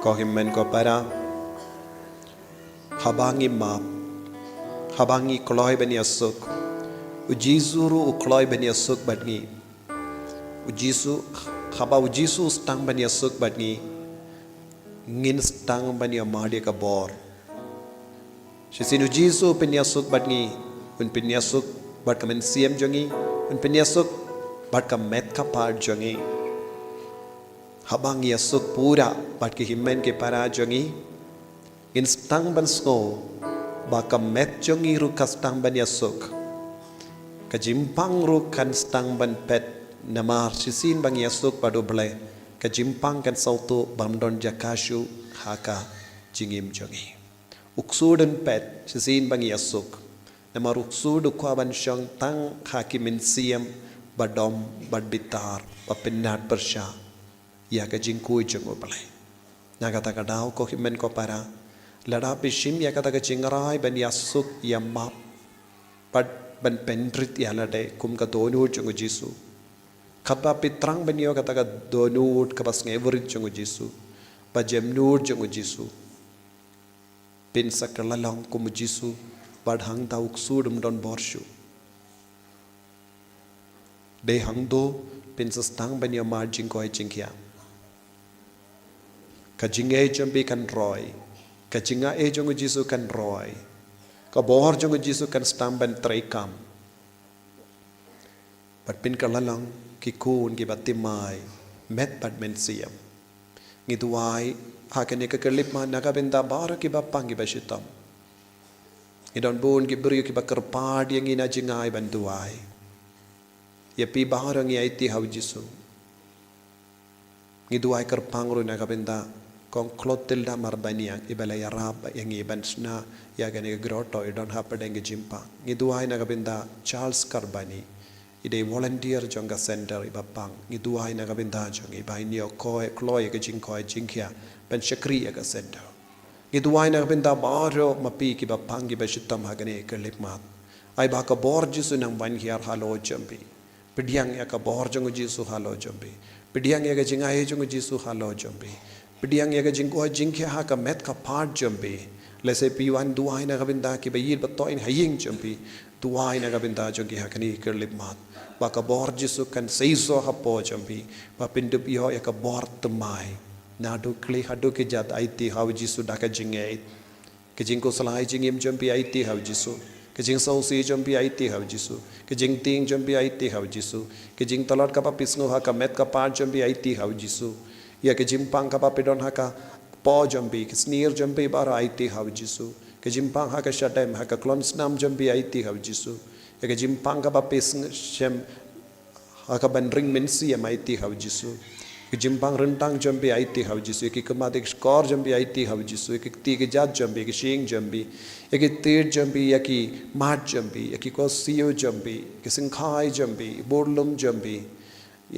Kohimen ko para habangi map habangi kloy bani asuk ujizuru ukloy bani asuk badni ujisu haba ujisu stang bani asuk badni ngin stang bani amadi ka bor shisin ujisu bani asuk badni un bani asuk bad kamen siam jongi un bani asuk bad ka met ka par jongi habang yasuk pura bat ki himmen ke para jongi in stang ban sko ba ka met jongi ru ka stang ban yasuk ka jimpang ru kan stang ban pet namar sisin bang yasuk padu ble ka jimpang kan sautu bamdon jakashu haka jingim jongi uksuden pet sisin bang yasuk namar uksud kwa ban shang tang hakimin siam badom badbitar papinat persha ya ka jingkui jengo balai na kata ka dau ko himen ko para lada pishim ya kata ka jingrai ban yasuk ya map pad ban pentrit ya lade kum ka donu jengo jisu khaba pitrang ban yo kata ka donu ka pas ngeverit jengo jisu ba jemnur jengo jisu pin sakala long kum jisu bad hang ta uksudum don borshu de hang do pin sastang ban yo margin ko jingkya kajinga jambi kan roy kajinga jongo jisu kan roy ka bohor jongo jisu kan stamban traikam pat pin kalalang ki kun ki batimai met pat men siam ngiduai hakane ka kelip ma naga benda bara ki bapang ki bashitam idon bun ki beri ki bakar pad yang ina jingai banduai ya pi barang ya iti hau jisu ngiduai kerpangru naga benda kong klotil da marbaniang ibala ya rab yang iban sna ya gane grotto idon hapadeng jimpa ngiduai na gabinda Charles Carbani ide volunteer jonga center ibapang ngiduai na gabinda jong ibainio ko kloy ke jingko jingkya ben shakri ya ga center ngiduai na gabinda baro mapi ki bapang gi bashitam hagane kelipmat ai ba ka borjisu nang ban hiar halo jambi pidiang ya ka borjong jisu halo jambi pidiang ya ga jingai jong jisu halo jambi pidiang ya ga jingko jingkya ha ka met ka part jambi lese piwan duai na gabinda ki bayil batoin haying jambi duai na gabinda jongi hakani kerlip mat ba ka bor jisu kan seiso ha po jambi ba pindup yo ya ka bor temai na do kli hadu ke jat aiti haw jisu da ka jingai ke jingko salai jingim jambi aiti haw jisu ke jing sau si jambi aiti haw jisu ke jing ting jambi aiti haw jisu ke jing talot ka pa pisno ha ka met ka part jambi aiti haw jisu ya ke jimpang ka pa pidon ha ka po jambi ke sneer jambi bara aiti haw jisu ke jimpang ha ka shatem ha ka klonsnam jambi aiti haw jisu ya ke jimpang ka pa pis shem ha ka ban ring mensi am aiti haw jisu ke jimpang rentang jambi aiti haw jisu ke kamadik skor jambi aiti haw jisu ke ti ke jat jambi ke shing jambi ya ke tir jambi ya ki mat jambi ya ki ko siyo jambi ke singkhai jambi borlum jambi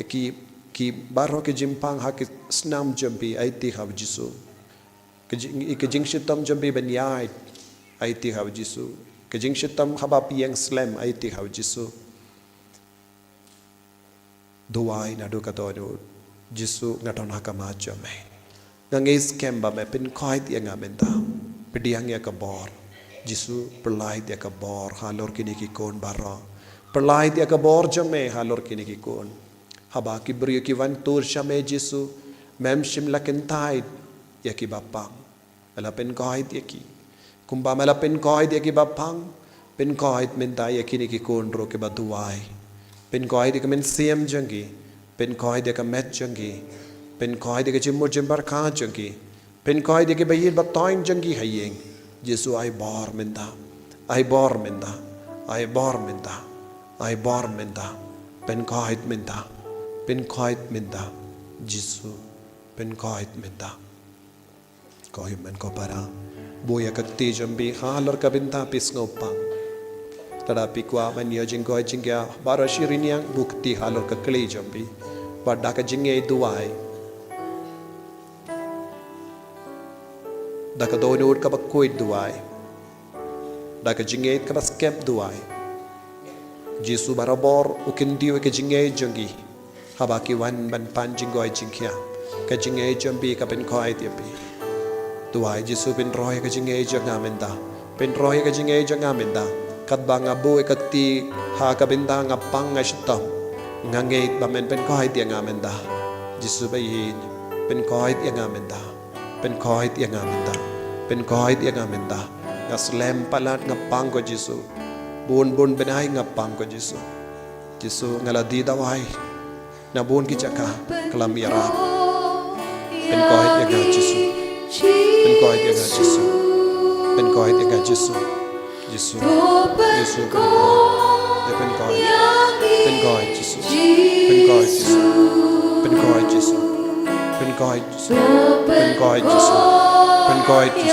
ya ki baro ke jimpang ha ke snam jambi aiti haw jisu ke jingshitam jambi ben yai aiti haw jisu ke jingshitam haba piang slam aiti haw jisu duai na do katonu jisu ngaton hakama jame ngais kemba me pin khait ya ngamenta pidiang ya ka bor jisu perlai ya ka bor halor kini ki kon baro perlai ya ka bor jame halor kini ki kon haba ki brio ki van tur shame jisu mem shim lakentai ya ki bapang ala pen kahit ya ki kumba mala pen kahit ya ki bapang pen kahit mentai ya kini ki kon ro ke baduai pen kahit ke men siam jangi pen kahit ya ka met jangi pen kahit ya ke jimmo jimbar kha jangi pen kahit ya ke bayir batoin jangi hayeng jisu ai bor menda ai bor menda ai bor menda ai bor menda pen kahit menda pen kahit menda jisu pen kahit menda kahit men ko para boya kakti jambi halor ka binta pis ngopang Tetapi kuah banyo jingkoi jingga bara shirin yang bukti halor ke keli jambi. Pada ke jingga duai. Da ke donur ke bakoi duai. Da ke jingga ke baskep duai. Jisu barabor ukindiu ke jingga jongi. Habaki wan ban pan jingkoi jingkia. Ke jingga jambi ke ben koi tiapi. Duai Jisu ben roy ke jingga jonga menda. Ben roy ke jingga jonga menda. Kat banga boy kakti ha ka benda ngapang ngastam ngangeit bamen pen koi dia ngamenda Jisu bayin pen koi dia ngamenda pen koi dia ngamenda pen koi dia ngamenda ngaslem palat ngapang ko Jisu bun benai ngapang ko Jisu Jisu ngaladi dawai na bun ki jaka kelam yara pen koi dia nga Jisu pen koi dia nga Jisu pen koi dia nga Jisu Jisu, Jisu penkoi, penkoi Jisu, penkoi Jisu, penkoi Jisu, penkoi Jisu, penkoi Jisu, penkoi Jisu,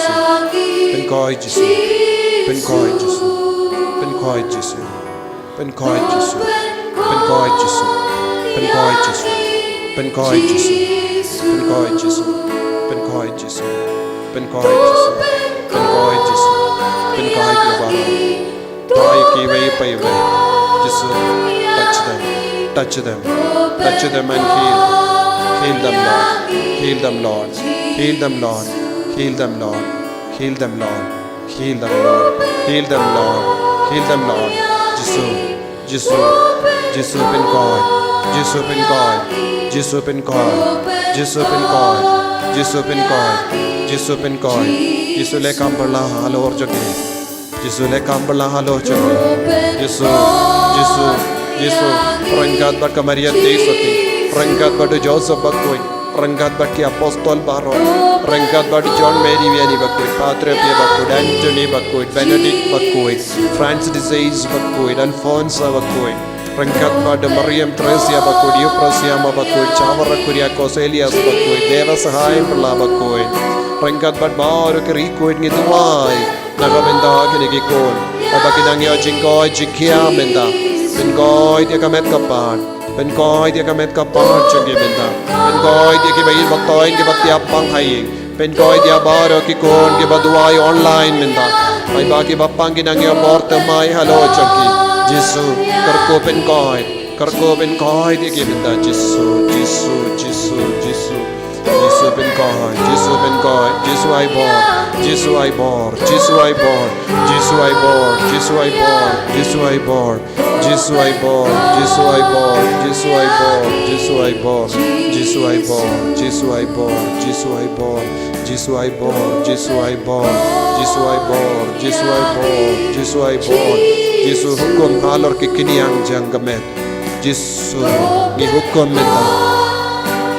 penkoi Jisu, penkoi Jisu, penkoi Jisu, penkoi Jisu, penkoi Jisu, penkoi Jisu, penkoi Jisu, penkoi Jisu, penkoi Jisu, penkoi Jisu, penkoi Jisu. Pen koi ke baru, koi ki way pay way. Jisu, touch them, touch them, touch them and heal them, Lord, heal them, Lord, heal them, Lord, heal them, Lord, heal them, Lord, heal them, Lord, heal them, Lord, heal them, Lord. Jisu, Jisu, Jisu pen koi, Jisu pen koi, Jisu pen koi, Jisu pen koi, Jisu pen koi, Jisu pen koi. Jisu le kamberla halor jogi. Jisu le kamberla halor jogi. Jisu, Jisu, Jisu. Renggat bat ke Maria Tesoti. Renggat bat Joseph bakoi. Renggat bat ke Apostol Baron. Renggat bat John Mary Vianney bakoi. Padre Pia bakoi. Anthony bakoi. Benedict bakoi. Francis Disease bakoi. Alfonso bakoi. Renggat bat Mariam Teresia bakoi. Euprosiama bakoi. Chavara Kuriakos Elias bakoi. Deva Sahai Perla bakoi. Rengkat bat baru ke rikuit ngituai naga benda kini gikon abaki nangyo jingkoi jikia benda benkoi dia kamet kapan benkoi dia kamet kapan jenggi benda benkoi dia kibayin baktoin ke baktiap pang haying benkoi dia baru kikon ke baduai online benda ay baki bapang kinangyo borte mai halo jenggi Jisu karko benkoi dia ke benda Jisu Jisu Jisu Jisu Jisu benkoi, Jisu benkoi, Jisu I bor, Jisu I bor, Jisu I bor, Jisu I bor, Jisu I bor, Jisu I bor, Jisu I bor, Jisu I bor, Jisu I bor, Jisu I bor, Jisu I bor, Jisu I bor, Jisu I bor, Jisu I bor, Jisu I bor, Jisu I bor, Jisu I bor, Jisu I bor, Jisu hukum halor kekiniang janggamet, Jisu ni hukum meta,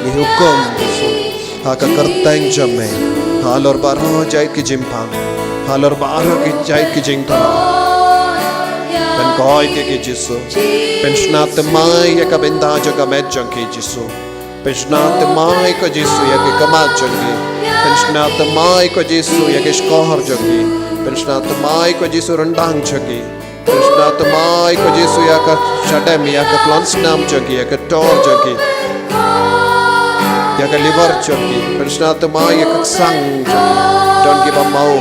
ni hukum Jisu. Haka kerteng jame, halor baro jait ki jimpang, halor baro ki jait ki jingtang. Ben koi ke Jisu, ben snat mai ya ka benda jaga medjang ke Jisu, ben snat mai ko Jisu ya ke kamat jangi, ben snat mai ko Jisu ya ke skohar jangi, ben snat mai ko Jisu rendang jangi, ben snat mai ko Jisu ya ka shadem ya ka klansnam jangi ya ka tor jangi. Ya ke liver jogi, pensnatma ya ke sang jogi, don kita mau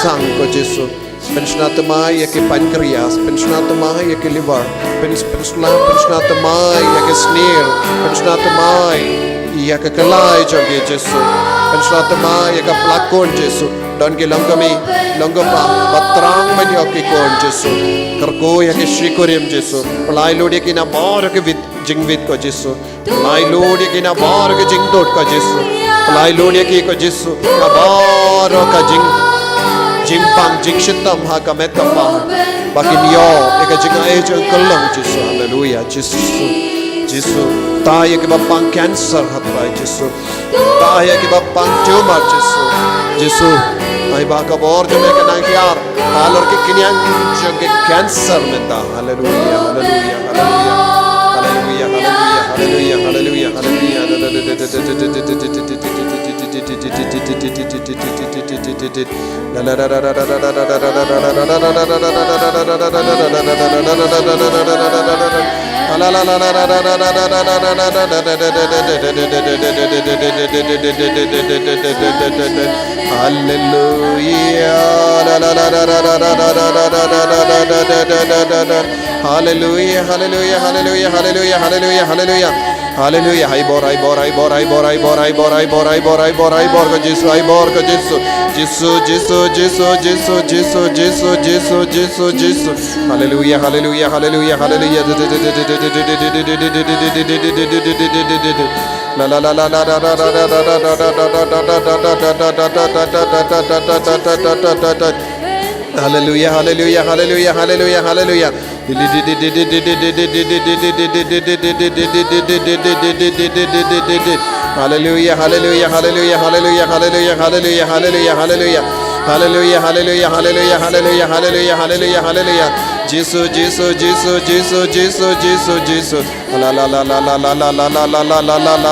sang ko Jisu, pensnatma ya ke pankreas, pensnatma ya ke liver, pensnatma ya ke snir, pensnatma ya ke kelai jogi Jisu, pensnatma ya ke pelakon Jisu, don kita longgapa, batrang menyoki kon Jisu, kerko ya ke syukurim Jisu, pelai lu dia kena baru ke jingvit ko Jisu, pelai lu dia kena baru ke jingdot ko Jisu, pelai lu dia ki ko Jisu, baru ke jimpang jingshitam ha kamet kapah, baki niyo eka jinga ejo kelang Jisu, haleluya Jisu, Jisu, taya ke bapang cancer hatbai Jisu, taya ke bapang tumor Jisu, Jisu, ay baka bor jo meka nangkiar, halor ke kinyang jo ke cancer menta, haleluya, haleluya, haleluya. Hallelujah, hallelujah, hallelujah, hallelujah, hallelujah. Hallelujah, hallelujah, hallelujah, hallelujah, hallelujah, hallelujah. Hallelujah. Ai bor, ai bor, ai bor, ai bor, ai bor, ai bor, ai bor, ai bor, ai bor, ai bor ko Jesu, ai bor ko Jesu. Jesu, Jesu, Jesu, Jesu, Jesu, Jesu, Jesu, Jesu, Jesu. Hallelujah, hallelujah, hallelujah, hallelujah. La la la la la la la la la. Hallelujah, hallelujah, hallelujah, hallelujah, hallelujah. Hallelujah, hallelujah, hallelujah, hallelujah, hallelujah, hallelujah, hallelujah, hallelujah. Hallelujah, hallelujah, hallelujah, hallelujah, hallelujah, hallelujah, hallelujah. Jesus, Jesus, Jesus, Jesus, Jesus, Jesus, Jesus. La la la la la la la la la la la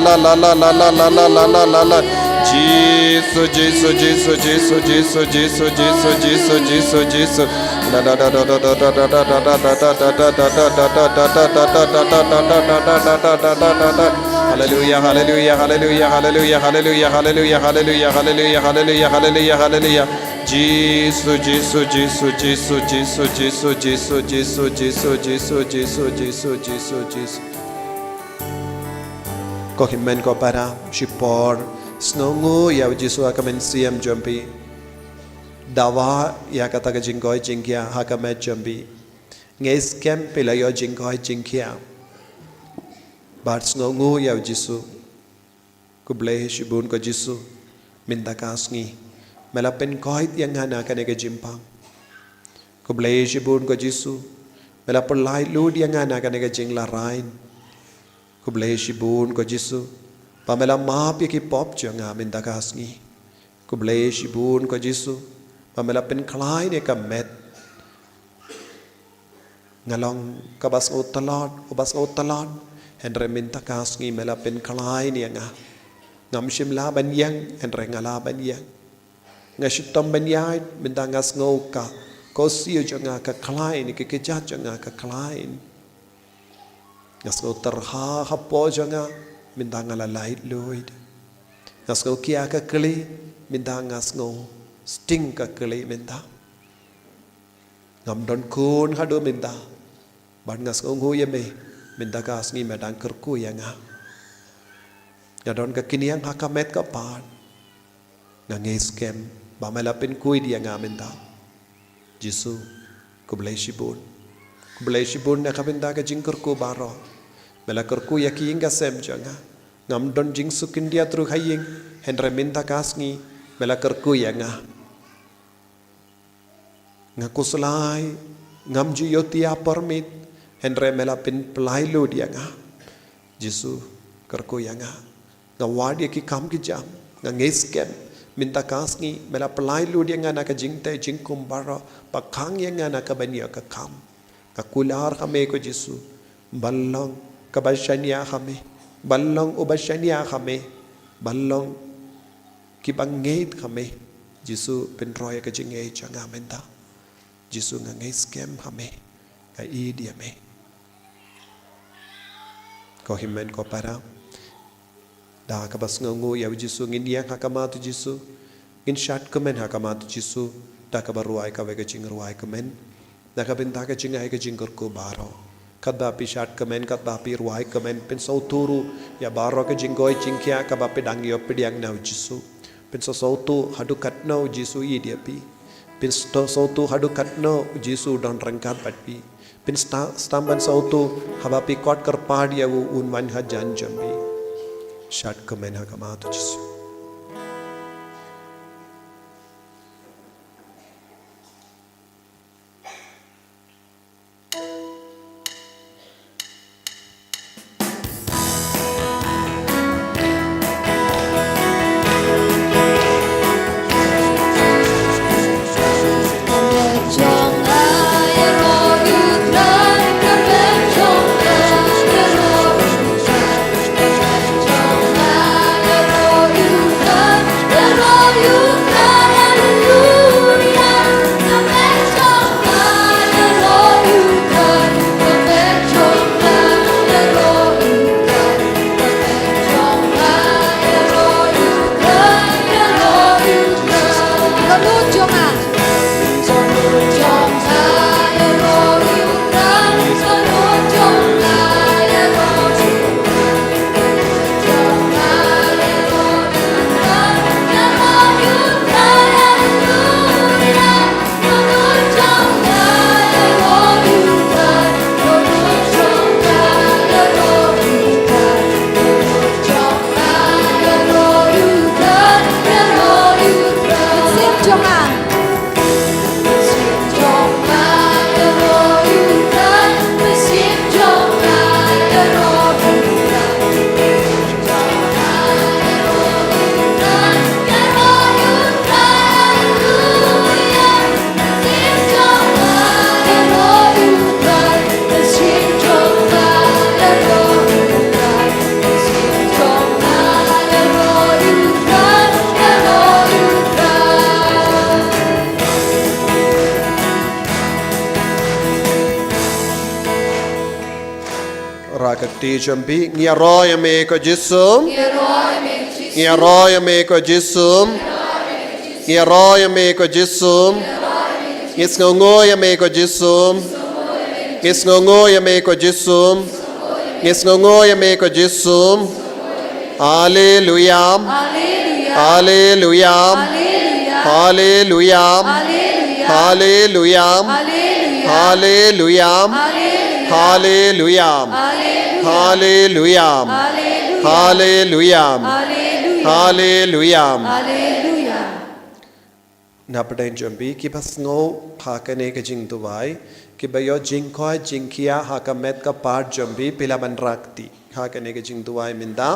la la la la la la la la la. Jesus, Jesus, Jesus, Jesus, Jesus, Jesus, Jesus, Jesus, Jesus, Jesus. Da da da da da da da da da da da da da. Hallelujah, hallelujah, hallelujah, hallelujah, hallelujah, hallelujah, hallelujah, hallelujah, hallelujah, hallelujah, hallelujah. Jesus, Jesus, Jesus, Jesus, Jesus, Jesus, Jesus, Jesus, Jesus, Jesus, Jesus, Jesus, Jesus, Jesus. Có khi mình có para shipor snongu ya Jesu akamen siam jampi dawa ya kata ka jingkoi jingkia hakamet jampi nges kem pelayo jingkoi jingkia bar snongu ya Jesu kuble shibun ko Jesu minta kasngi melapen koi yang hana kanega jimpang kuble shibun ko Jesu melapur lai lud yang hana kanega jingla rain kuble shibun ko Jesu pamela maap ki pop changa minta kasngi kuble shibun ko Jesu pamela pen khlai ne ka met ngalong kabas utalon henre minta kasngi mela pen khlai ne nga ngam shimla banyang henre ngala banyang ngashitom banyai minta ngas ngoka ko siu changa ka khlai ne ke ja changa ka khlai ngas ngo terha hapo changa minta ngala light loid ngas ngo kia ka kli minta ngas ngo sting ka kli minta ngam don kun hado minta ban ngas ngo nguye me minta kas ngi medang kerku yang nga don ka kiniang hakamet ka pan nga ngeskem ba melapin kui dia nga minta Jesu kublai shibun na kabinda ka jingkerku baro melakerku yaking ka sem janga ngam don jing sukin dia tru haying henre minta kasngi melakerku yang nga kuslai ngam ju yotia permit henre melapin pelai lu dia nga Jesu kerku yang nga wadi ki kam ki jam nga ngeskem minta kasngi mela pelai lu dia nga na ka jingte jingkum baro pakhang yang nga na ka bania ka kam ka kular kame ko Jesu ballong kabashania kami ballong ubashania kami ballong kibangait kami Jesu penroya ka jingai changa menta Jesu nga ngai scam kami ka i dia me ko himen ko para da ka bas ngu ya Jesu ngin yang hakamatu Jesu in shat komen hakamatu Jesu da ka baruai ka wega jingruai komen da ka benta ka jingai ka jingkor ko baro kada pishat kemen kada pi ruai kemen pen sauturu ya baro ke jingoi jingkia ka ba pedang yo pediang nau Jesu pen sautu hadu katno Jesu i dia pi pen sautu hadu katno Jesu don rangkat pat pi pen stamban sautu haba pi kot kerpad ya un wan hajan jambi shat kemen hakamatu Jesu Jangan hakti jambi ngiaroy me ko jisum ngiaroy me ko jisum ngiaroy me ko jisum ngisngongoy me ko jisum ngisngongoy me ko jisum ngisngongoy me ko jisum hallelujah hallelujah hallelujah hallelujah hallelujah hallelujah hallelujah hallelujah hallelujah napaden jambi ki basngo hakane ke jing tuwai ki bayo jing khoi jing khia hakamet ka part jambi pilaban rakti hakane ke jing tuwai minda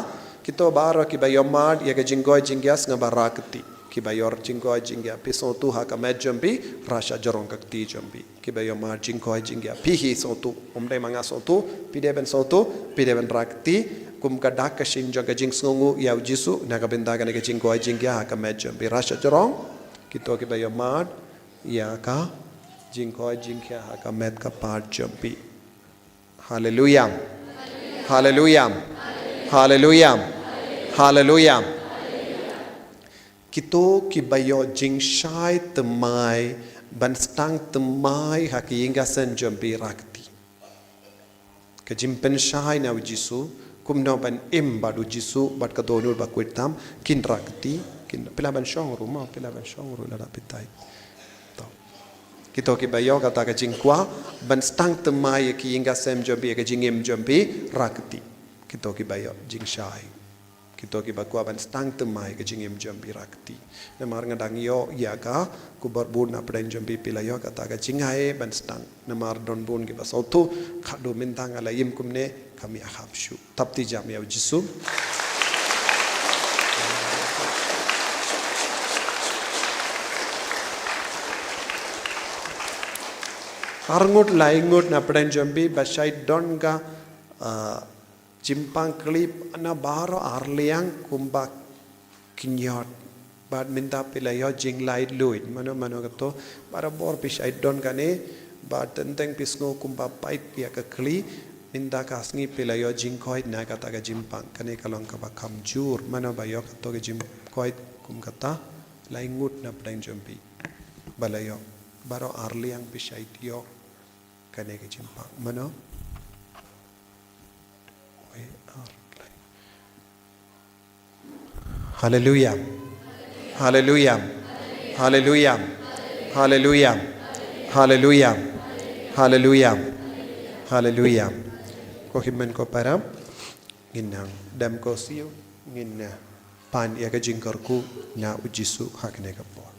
kito baro ki bayo mad ya ke jingoi jingyas ngabarakti ki bayor jingoi jingya pison tu hakamet jambi rasha jorong kakti jambi ki bayo mad jingoi jingya pihi sotu umdai manga sotu pideben sotu pideben rakti kum kadak ka shinjo ka jing sngongu ya jisu nagabenda ka ke jingoi jingya hakamet jambi rasha jorong kito ki bayo mad ya ka jingoi jingya hakamet ka part jambi hallelujah hallelujah hallelujah hallelujah kito ki bayo jing shai temai ban stang temai haki inga sen jambi rakti ke jimpen shai na jisu kum no ban im badu jisu bat ka donul ba kuitam kin rakti kin pila ban shong ru ma pila ban shong ru la pitai to kito ki bayo kata ka jing kwa ban stang temai ki inga sen jambi ke jingim jambi rakti kito ki bayo jing shai kito ki bakwa ban stang temai ke jingim jambi rakti namar ngadang yo ya ka ku barbun na pren jambi pila yo kata ka jingai ban stang namar don bun ki basautu khadu mintang ala yim kumne kami akhapshu tapti jam ya jisu arngut laingut na pren jambi basai don ka Jimpang klip ana baro arliang kumbak kinyot bad minta pilayo jing light luit mano kato para bor pisai don kane bad tenteng pisngo kumba pipe ya ka kli minta kasngi pilayo jing koit na kata ka jimpang kane kalong ka bakam jur mano bayo kato ka jim koit kum kata laingut na pdang jompi balayo baro arliang pisai tio kane ka jimpang mano Hallelujah. Hallelujah. Hallelujah. Hallelujah. Hallelujah. Hallelujah. Hallelujah. Ko himen ko param ginang dam ko siu ngin pan ya ka jingkarku na ujisu hakne ka po.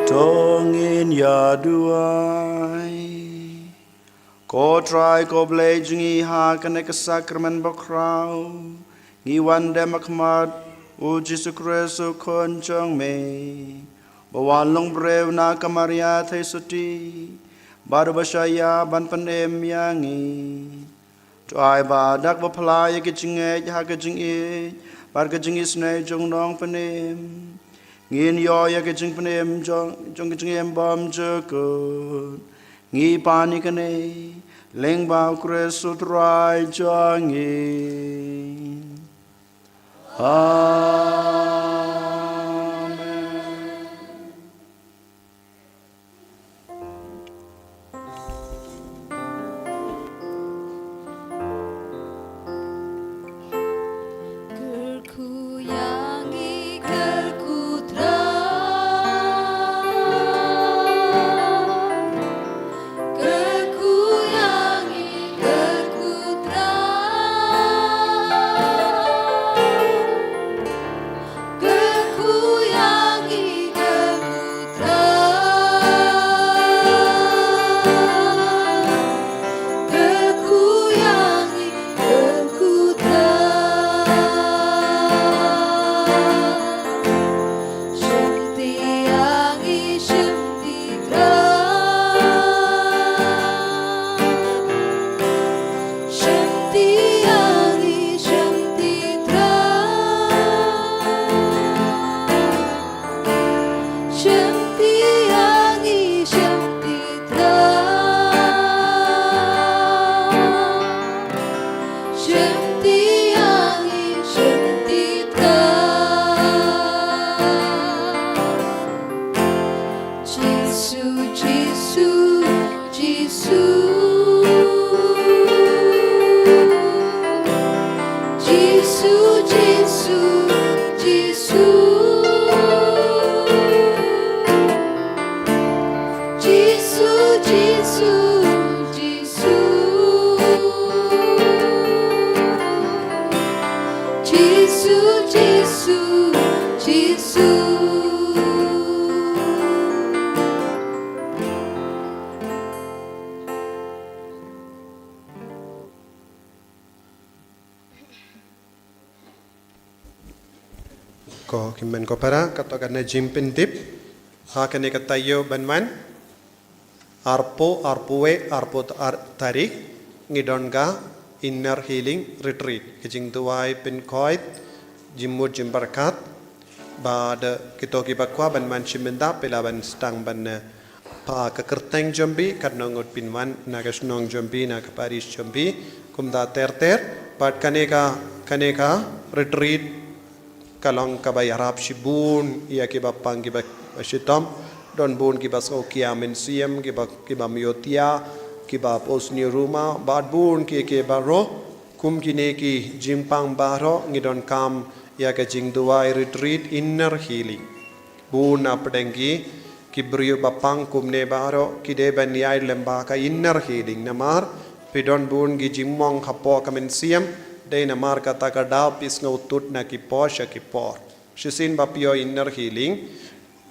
Tongin ya duai Ko try ko blej ngi ha kane ka sakramen bakrau Ngi wande makmat u Jesu Kristo kon chong me Bawan long brew na kamaria thay suti Baru basaya ban pandem yangi Try ba dak ba phalaya ki chinge ha ka jing e Bar ka jing isne jong dong pandem Ngin yo ya ke jing panem jong ke jing em bom jekun ngi pani kane leng ba Kristo trai jong ngi Amen. Gerku yangi gerku terang Gerku yangi gerku terang Gerku yangi gerku terang Gerku yangi gerku terang Shakti yangi shakti terang Shakti yangi shakti terang Shakti yangi shakti terang Shakti yangi shakti terang Jisu Jisu Jisu Jisu Jisu Jisu Jisu Jisu Jisu Jisu Jisu Jisu Ko kimen ko para katokan na jimpin tip ha kane katayo banman arpo arpuwe arpo tarik ngidon ga inner healing retreat kijing tuwai pin koit jimut jimbarkat bad kito kibakwa banman chimenda pelaban stang ban pa kekerteng jombi kadnongot pinwan nagasnong jombi nagaparis jombi kumda ter bad kaneka retreat kalong kabay harap si bun iya kiba pang kiba sitom don bun kiba so kiamen siem kiba miotia kiba pos ni rumah bad bun ki baro kum kine ki jimpang baro ngidon kam ya ke jing duai retreat inner healing bun apdengki kibrio bapang kumne baro kide ban yai lemba ka inner healing namar pidon bun gi jimmong khapo kamen siem Day na marka taka daw pis nga utut na kipo siya kipor. Sisin bapio inner healing.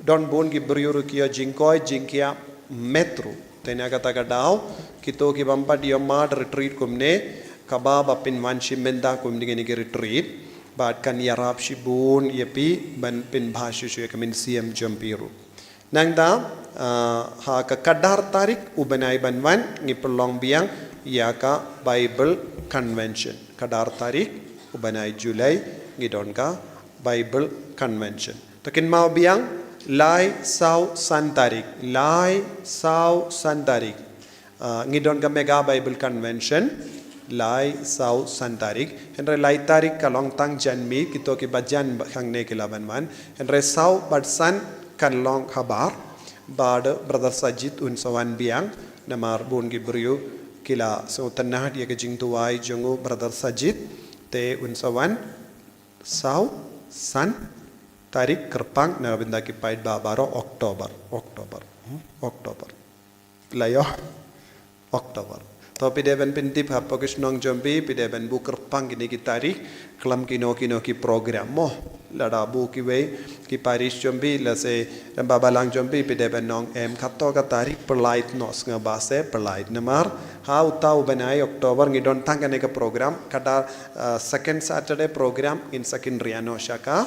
Don bun ki beriuru kia jingkoy jingkia metro. Tenaga taka daw kito ki bampa dia mad retreat kumne kababa pin manshi menda kumne ni retreat. Bad kan yarap si bun yapi ban pin bhasyu siya kamin siem jampiru. Nang da ha ka kadar tarik ubanay banwan ngipelong biang ya ka Bible Convention. Kadar tarik ubanay Julai ngidon ka Bible Convention. Tokin mau biang lai sau san tarik, lai sau san tarik. Ngidon ka mega Bible Convention, lai sau san tarik. Henry lai tarik ka long tang jan mi kito ki bajan khang ne kilaban man. Henry sau bad san kan long habar. Bad brother Sajid unsawan biang namar bun gibriu kila so tanah dia ke jing tuai jongo brother Sajid te unsawan sau san tarik kerpang na benda ki paid ba baro Oktober layo Oktober to pideban pintip ha pokis nong jombi pideban bu kerpang kini ki tarik kelam kino ki program mo lada bu ki we ki Paris jombi la se babalang jombi pideban nong em khato ka tarik perlait nos nga base perlait namar ha utau banai Oktober ngidon tangane ka program kada second Saturday program in second riano shaka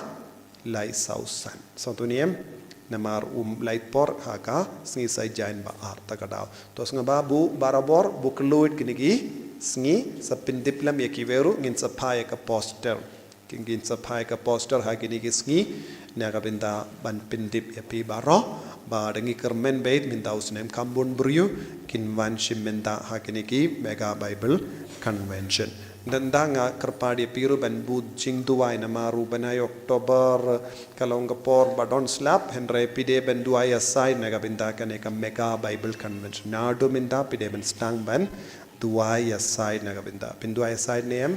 lai sausan so tuniem namar light por haka sngi sai jain ba ar takadaw tos nga babu barabor bu kluit kinigi sngi sa pindip lam yakiveru ngin sa phaya ka poster kingin sa phaya ka poster ha kinigi sngi naga binda ban pindip yapi baro ba dangi kermen bait minta usnem kambun bryu kinwan shimenta ha kinigi mega Bible Convention Nandanga kerpadi piru ban bud jing duai namaru banai Oktober kalong kapor badon slap henry pide ban duai aside naga binta kaneka mega Bible Convention nado minta pide ban stang ban duai aside naga binta pin duai aside name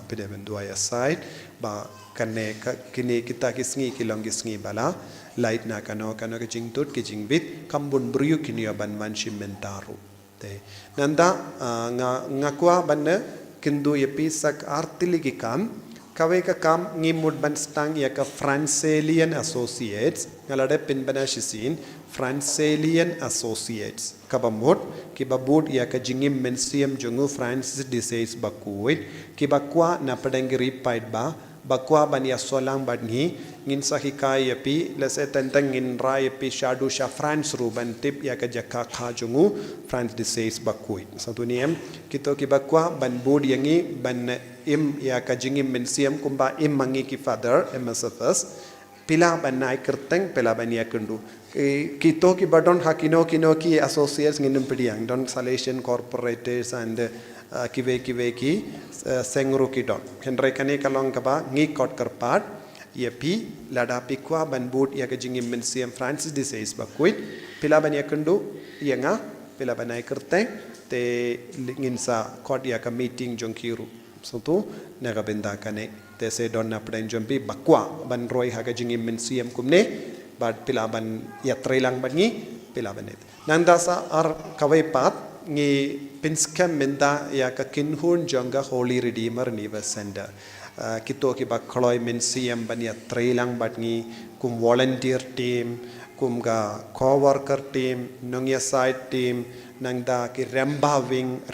pide ban duai aside ba kaneka kini kita kisngi kilong kisngi bala light na kano ke jing tut ke jing bit kambun bryu kini ban man shimentaru Nanda ngakwa banne kindu yepi sak artili ki kam kawe ka kam ngimud ban stang ya ka Francalian Associates ngalade pin bana shisin Francalian Associates kabamot ki babud ya ka jingim mensiam jungu Francis disease bakuit ki bakwa na padangri paid ba bakwa ban ya solang badngi ngin sahikai yapi lese tentang ngin ra yapi shadu sha France ruban tip ya ka jakka kha jungu France disease bakui satu niem kito ki bakwa ban bud yangi ban im ya ka jingim mensiam kumba im mangi ki father MSFS pila ban nai kerteng pila ban ya kundu kito ki badon hakino kino ki associates ngin pediang don Salesian corporators and kive ki sengru ki don henry kane kalong kaba ngi kot kerpat yapi lada pikwa ban bud ya ka jingim mensiam Francis disease bakuit pila ban ya kundu yanga pila ban ai kerteng te nginsa kot ya ka meeting jongkiru sotu naga benda kane te se don na pren jompi bakwa ban roi ha ka jingim mensiam kumne bad pila ban ya trailang ban ngi pila banet nanda sa ar kawai pat ngi pinskam menda ya ka kinhun jonga Holy Redeemer Niva Center kito ki bakloi mensiam ban ya trailang bat ngi kum volunteer team kum ga co-worker team nongya side team nangda ki rembawing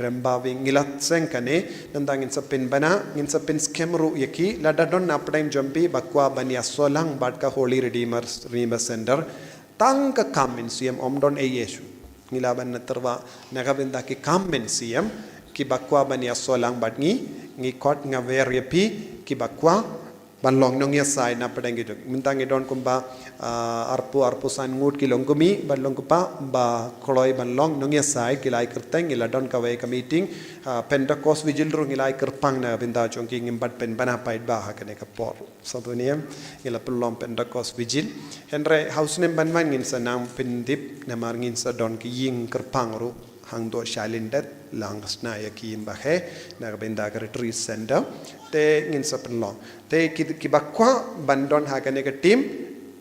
ngilat seng kane nanda ngin sa pin bana ngin sa pin skemru yaki ladadon na pdain jompi bakwa ban ya solang bat ka Holy Redeemer Niva Center tang ka kam mensiam omdon e Yesu ngilaban na terwa nagabenda ki kam mensiam ki bakwa ban ya solang bat ngi kot nga ver yapi ki bakwa ban long nong ya sai na padang gitu mintang idon kumba arpu san ngut ki long kumi ban long kupa ba koloi ban long nong ya sai ki lai kerteng ila don ka we ka meeting Pentecost vigil ru ngilai kerpang na binda chongki ngimbat pen bana paid ba ha kane ka por sabuniam ila pelom Pentecost vigil henry house nem ban man ngin sa nam pendip na mar ngin sa don ki ying kerpang ru hang do shalindet lang sna ya ki imbahe na benda ka retreat center te ngin sa penlong te ki bakwa bandon ha kane ka team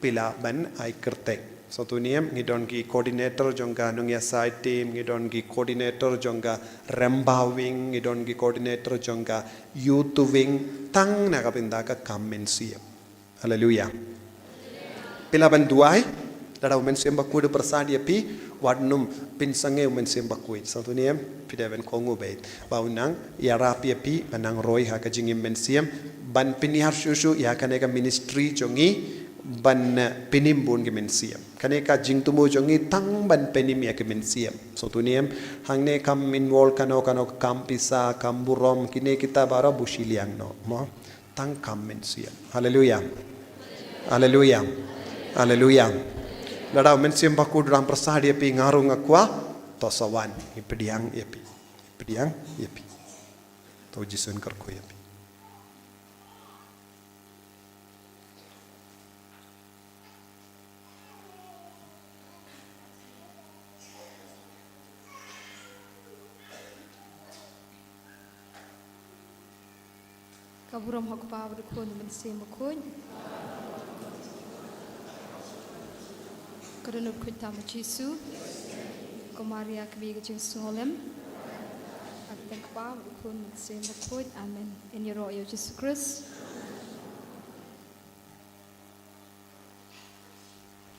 pila ban ai kertek satu niam ngidon ki coordinator jongga nungya side team ngidon ki coordinator jongga rembawing ngidon ki coordinator jongga youth wing tang na ka benda ka kamensiam haleluya pila ban duai dada mensiam baku de persadi api wadnum pinsange mensiam baku satu niam pidaven kongu bait baunang ya rapi api banang roy ha ka jingim mensiam ban pinihar susu ya kaneka ministry jongi ban penimbun ke mensiam kaneka jingtumu jongi tang ban penim ya ke mensiam satu niam hangne kam involve kano kam pisa kam burom kine kita bara busiliang no mo ตั้งคำเป็นเสียงฮาเลลูยาฮาเลลูยาฮาเลลูยาแล้วเราเป็นเสียงพระคุณรำประสาทเอปีงารุงกว่าต่อสวรรค์อีปดิยังเอปีตัวจิสุนกระคุยเอปีกับรวมหกป่าวทุกคนมันเสียมคุณกระนุบคุณทำจิสุก็มาเรียกบีกับจิงสุฮเลมอักเป็นป่าวทุกคนมันเสียมคุณอาเมนอินยโรโยจิสุคริสต์